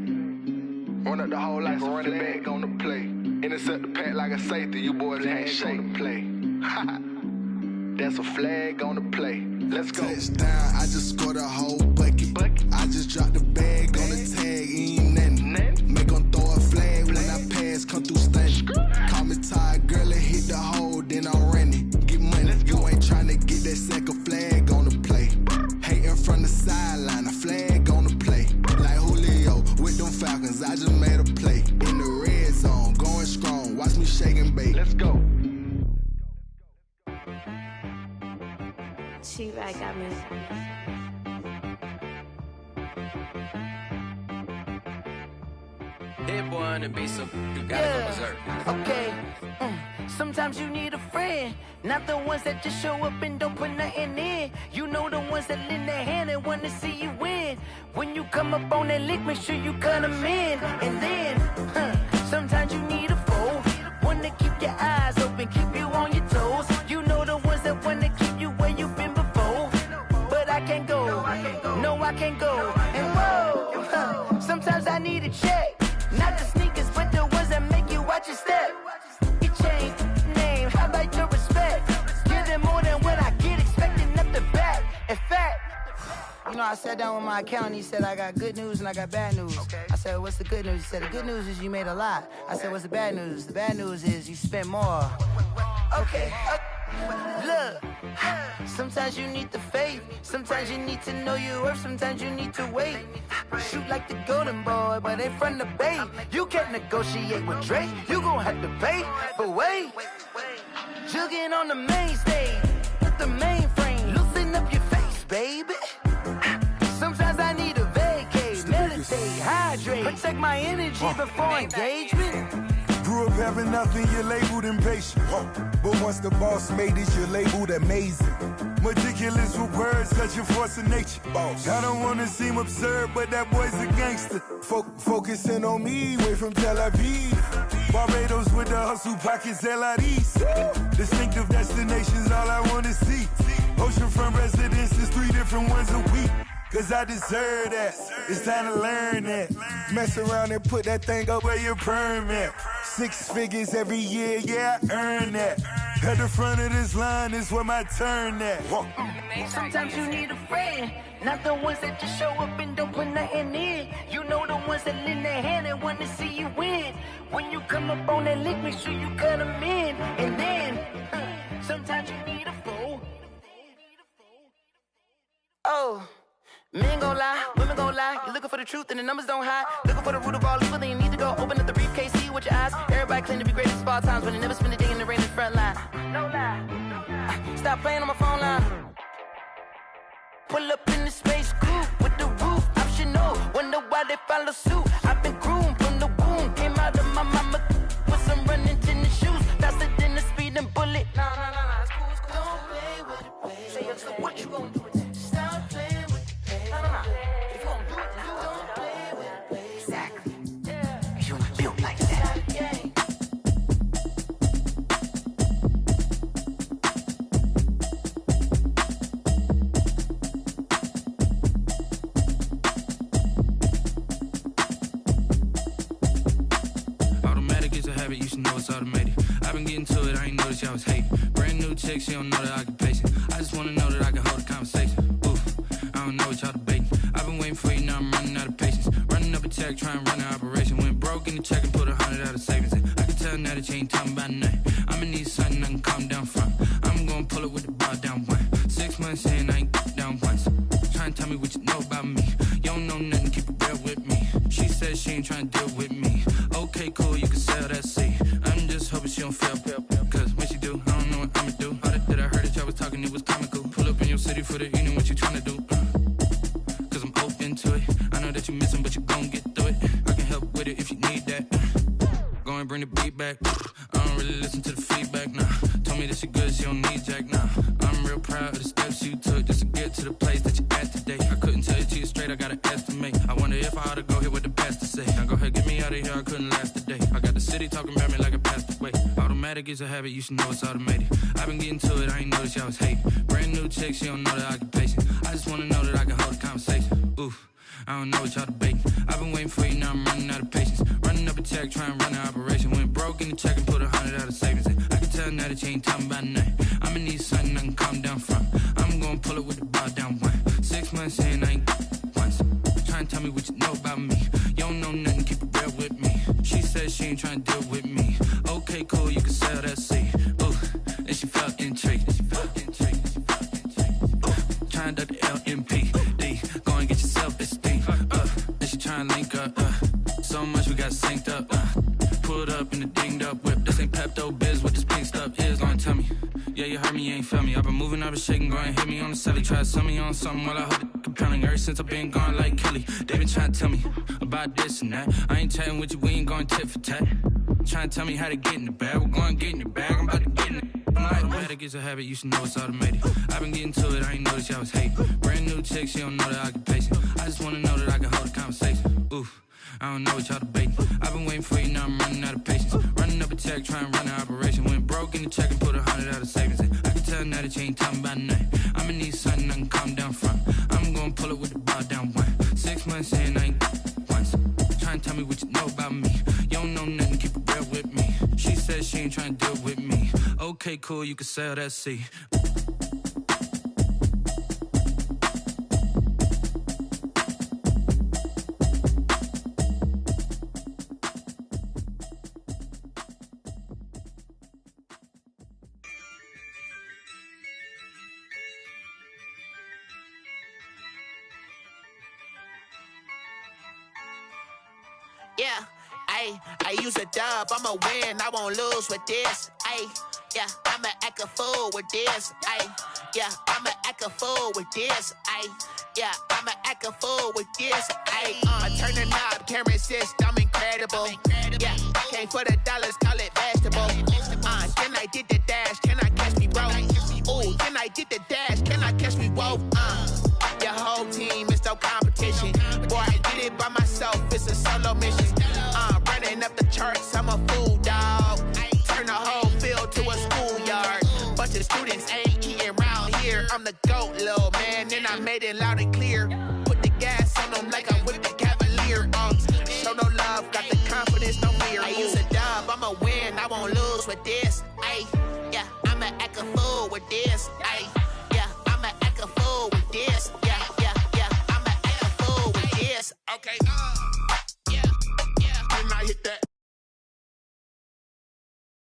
Run up the hole like a running back on the play. Intercept the pack like a safety. You boys ain't shake the play. That's a flag on the play. Let's go. Touchdown, I just scored a whole bucket. I just dropped the bag on the tag, ain't nothing. Make 'em throw a flag when I pass, come through stunning. Call me tired, girl, and hit the hole, then I'm running. Get money, you ain't tryna get that second flag on the play. Hating from the sideline, a flag on the play. Like Julio with them Falcons, I just made a play. In the red zone, going strong, watch me shake and bake. Let's go. T-Rag got me. Hit boy on the beat, so you gotta go berserk. Okay. Sometimes you need a friend, not the ones that just show up and don't put nothing in. You know the ones that lend their hand and want to see you win. When you come up on that lick, make sure you cut them in. And then, sometimes you need a foe, one to keep your eyes open, keep you on your toes. You know the ones that want to keep you where you've been before. But I can't go, no I can't go. And whoa, sometimes I need a check. Not the sneakers, but the ones that make you watch your step. Your chain, name, how about your respect? Give them more than what I get, expecting up the back. In fact, you know, I sat down with my accountant, he said I got good news and I got bad news. I said, what's the good news? He said, the good news is you made a lot. I said, what's the bad news? The bad news is you spent more. Okay. Look, sometimes you need the faith, sometimes you need to know your worth, sometimes you need to wait. Shoot like the golden boy, but ain't from the bay. You can't negotiate with Drake, you gon' have to pay. But wait, jugging on the main stage, with the mainframe, loosen up your face, baby. Sometimes I need a vacate, meditate, hydrate, protect my energy before engagement. Grew up having nothing, you're labeled impatient. But once the boss made it, you're labeled amazing. Meticulous with words, such a force of nature. I don't wanna seem absurd, but that boy's a gangster. Focusing on me, way from Tel Aviv. Barbados with the hustle pockets, LIDs. Distinctive destinations, all I wanna see. Oceanfront residences, 3 different ones a week. Cause I deserve that, it's time to learn that. Mess around and put that thing up where your permit. 6 figures every year, yeah, I earn that. At the front of this line is where my turn at. Sometimes you need a friend, not the ones that just show up and don't put nothing in. You know the ones that lend their hand and want to see you win. When you come up on that lick, make sure you cut them in. And then, sometimes you need a foe. Oh. Men gon' lie, women gon' lie. lie. You're looking for the truth and the numbers don't hide. Looking for the root of all evil, then you need to go open up the briefcase, see with your eyes. Everybody claim to be greatest of all times, but they never spend a day in the rain in the front line. No lie. Stop playing on my phone line. Pull up in the space coupe with the roof optional. Wonder why they follow suit. I've been groomed from the womb. Came out of my mama with some running tennis shoes. Faster than the speeding bullet. Nah, it's cool, it's cool. Don't play with it, baby. Say, so what you gonna do with that? Stop playing with it, baby. Nah. If you gonna do it, then you don't play with it, baby. Exactly. Yeah. You ain't built like that. You should know it's automated. I've been getting to it, I ain't noticed y'all was hating. Brand new chick, she don't know the occupation. I just wanna know that I can hold a conversation. Oof, I don't know what y'all debating. I've been waiting for you, now I'm running out of patience. Running up a check, trying to run an operation. Went broke in the check and put 100 out of savings in. I can tell now that you ain't talking about nothing. I'ma need something I can calm down from. I'm gonna pull it with the bar down one. 6 months in, I ain't down once. Trying to tell me what you know about me. You don't know nothing, keep it real with me. She said she ain't trying to deal with me. Okay, cool, you can sell that seat. I'm just hoping she don't fail. Cause when she do, I don't know what I'ma do. All that I heard that y'all was talking, it was comical. Pull up in your city for the evening, what you tryna do? Cause I'm open to it. I know that you missing, but you gon' get through it. I can help with it if you need that. Go and bring the beat back. I don't really listen to the feedback, nah. Told me that she good, she don't need jack, nah. I'm real proud of the steps you took just to get to the place that you at today. I couldn't tell you to you straight, I gotta estimate. I wonder if I ought to go here with the best to say. Now go ahead, get me out of here, I couldn't last a day. I got the city talking about me like I passed away. Automatic is a habit, you should know it's automated. I've been getting to it, I ain't noticed y'all was hating. Brand new chick, she don't know the occupation. I just wanna know that I can hold a conversation. Oof, I don't know what y'all debating. I've been waiting for you, now I'm running out of patience. Running up a check, trying to run an operation. Went broke in the check and put 100 out of savings in. I can tell now that you ain't talking about nothing. I'ma need something I can calm down from. I'm gonna pull it with the bar down one. 6 months in, I ain't once. Trying to tell me what you know about me. You don't know nothing, keep it real with me. She said she ain't trying to deal with me. Okay, cool, you can sell that seat. Ooh, and she felt intrigued. Trying to duck the LMPD. Go and get your self-esteem. And she trying to link up. So much we got synced up. Pulled up in the dinged up whip. This ain't Pepto-Biz, what this pink stuff is. Gonna tell me. Yeah, you heard me, you ain't felt me. I've been moving, I've been shaking, go and hit me on the celly. Try to sell me on something while I hold it compelling. Ever since I've been gone like Kelly, they been trying to tell me about this and that. I ain't chatting with you, we ain't going tit for tat. Trying to tell me how to get in the bag. We're going to get in your bag, I'm about to get in it. Automatic is a habit, you should know it's automated. I've been getting to it, I ain't noticed y'all was hating. Brand new chick, she don't know the occupation. I just wanna know that I can hold a conversation. Oof, I don't know what y'all debating. I've been waiting for you, now I'm running out of patience. Running up a check, trying to run an operation. Went broke in the check and put 100 out of savings in. I can tell now that you ain't talking about nothing. I'ma need something I can calm down from. I'm gonna pull it with the bar down one. 6 months in, I ain't once. Trying to tell me what you know about me. You don't know nothing, keep it real with me. She said she ain't trying to deal with me. Okay, cool, you can sell that seat. Yeah, I use a dub, I'ma win, I won't lose with this. Yeah, I'ma act a fool with this. Yeah, I'ma act a fool with this. Yeah, I'ma act a fool with this. I turn the knob, can't resist, I'm incredible. Yeah, came for the dollars, call it vegetable. Then I did the dash, can I catch me, bro? Ooh, then I did the dash, can I catch me, whoa? Your whole team is no competition. Boy, I did it by myself, it's a solo mission. Running up the charts, I'm a fool, dog. Turn the whole field to a schoolyard. Bunch of students ain't eating round here. I'm the GOAT, little man, and I made it loud and clear. Put the gas on them like I'm with the Cavalier. Show no love, got the confidence, no fear. I use a dub, I'ma win, I won't lose with this. Yeah, I'ma act a fool with this. Yeah, I'ma act a fool with this. Yeah, I'ma act a fool with this. Okay,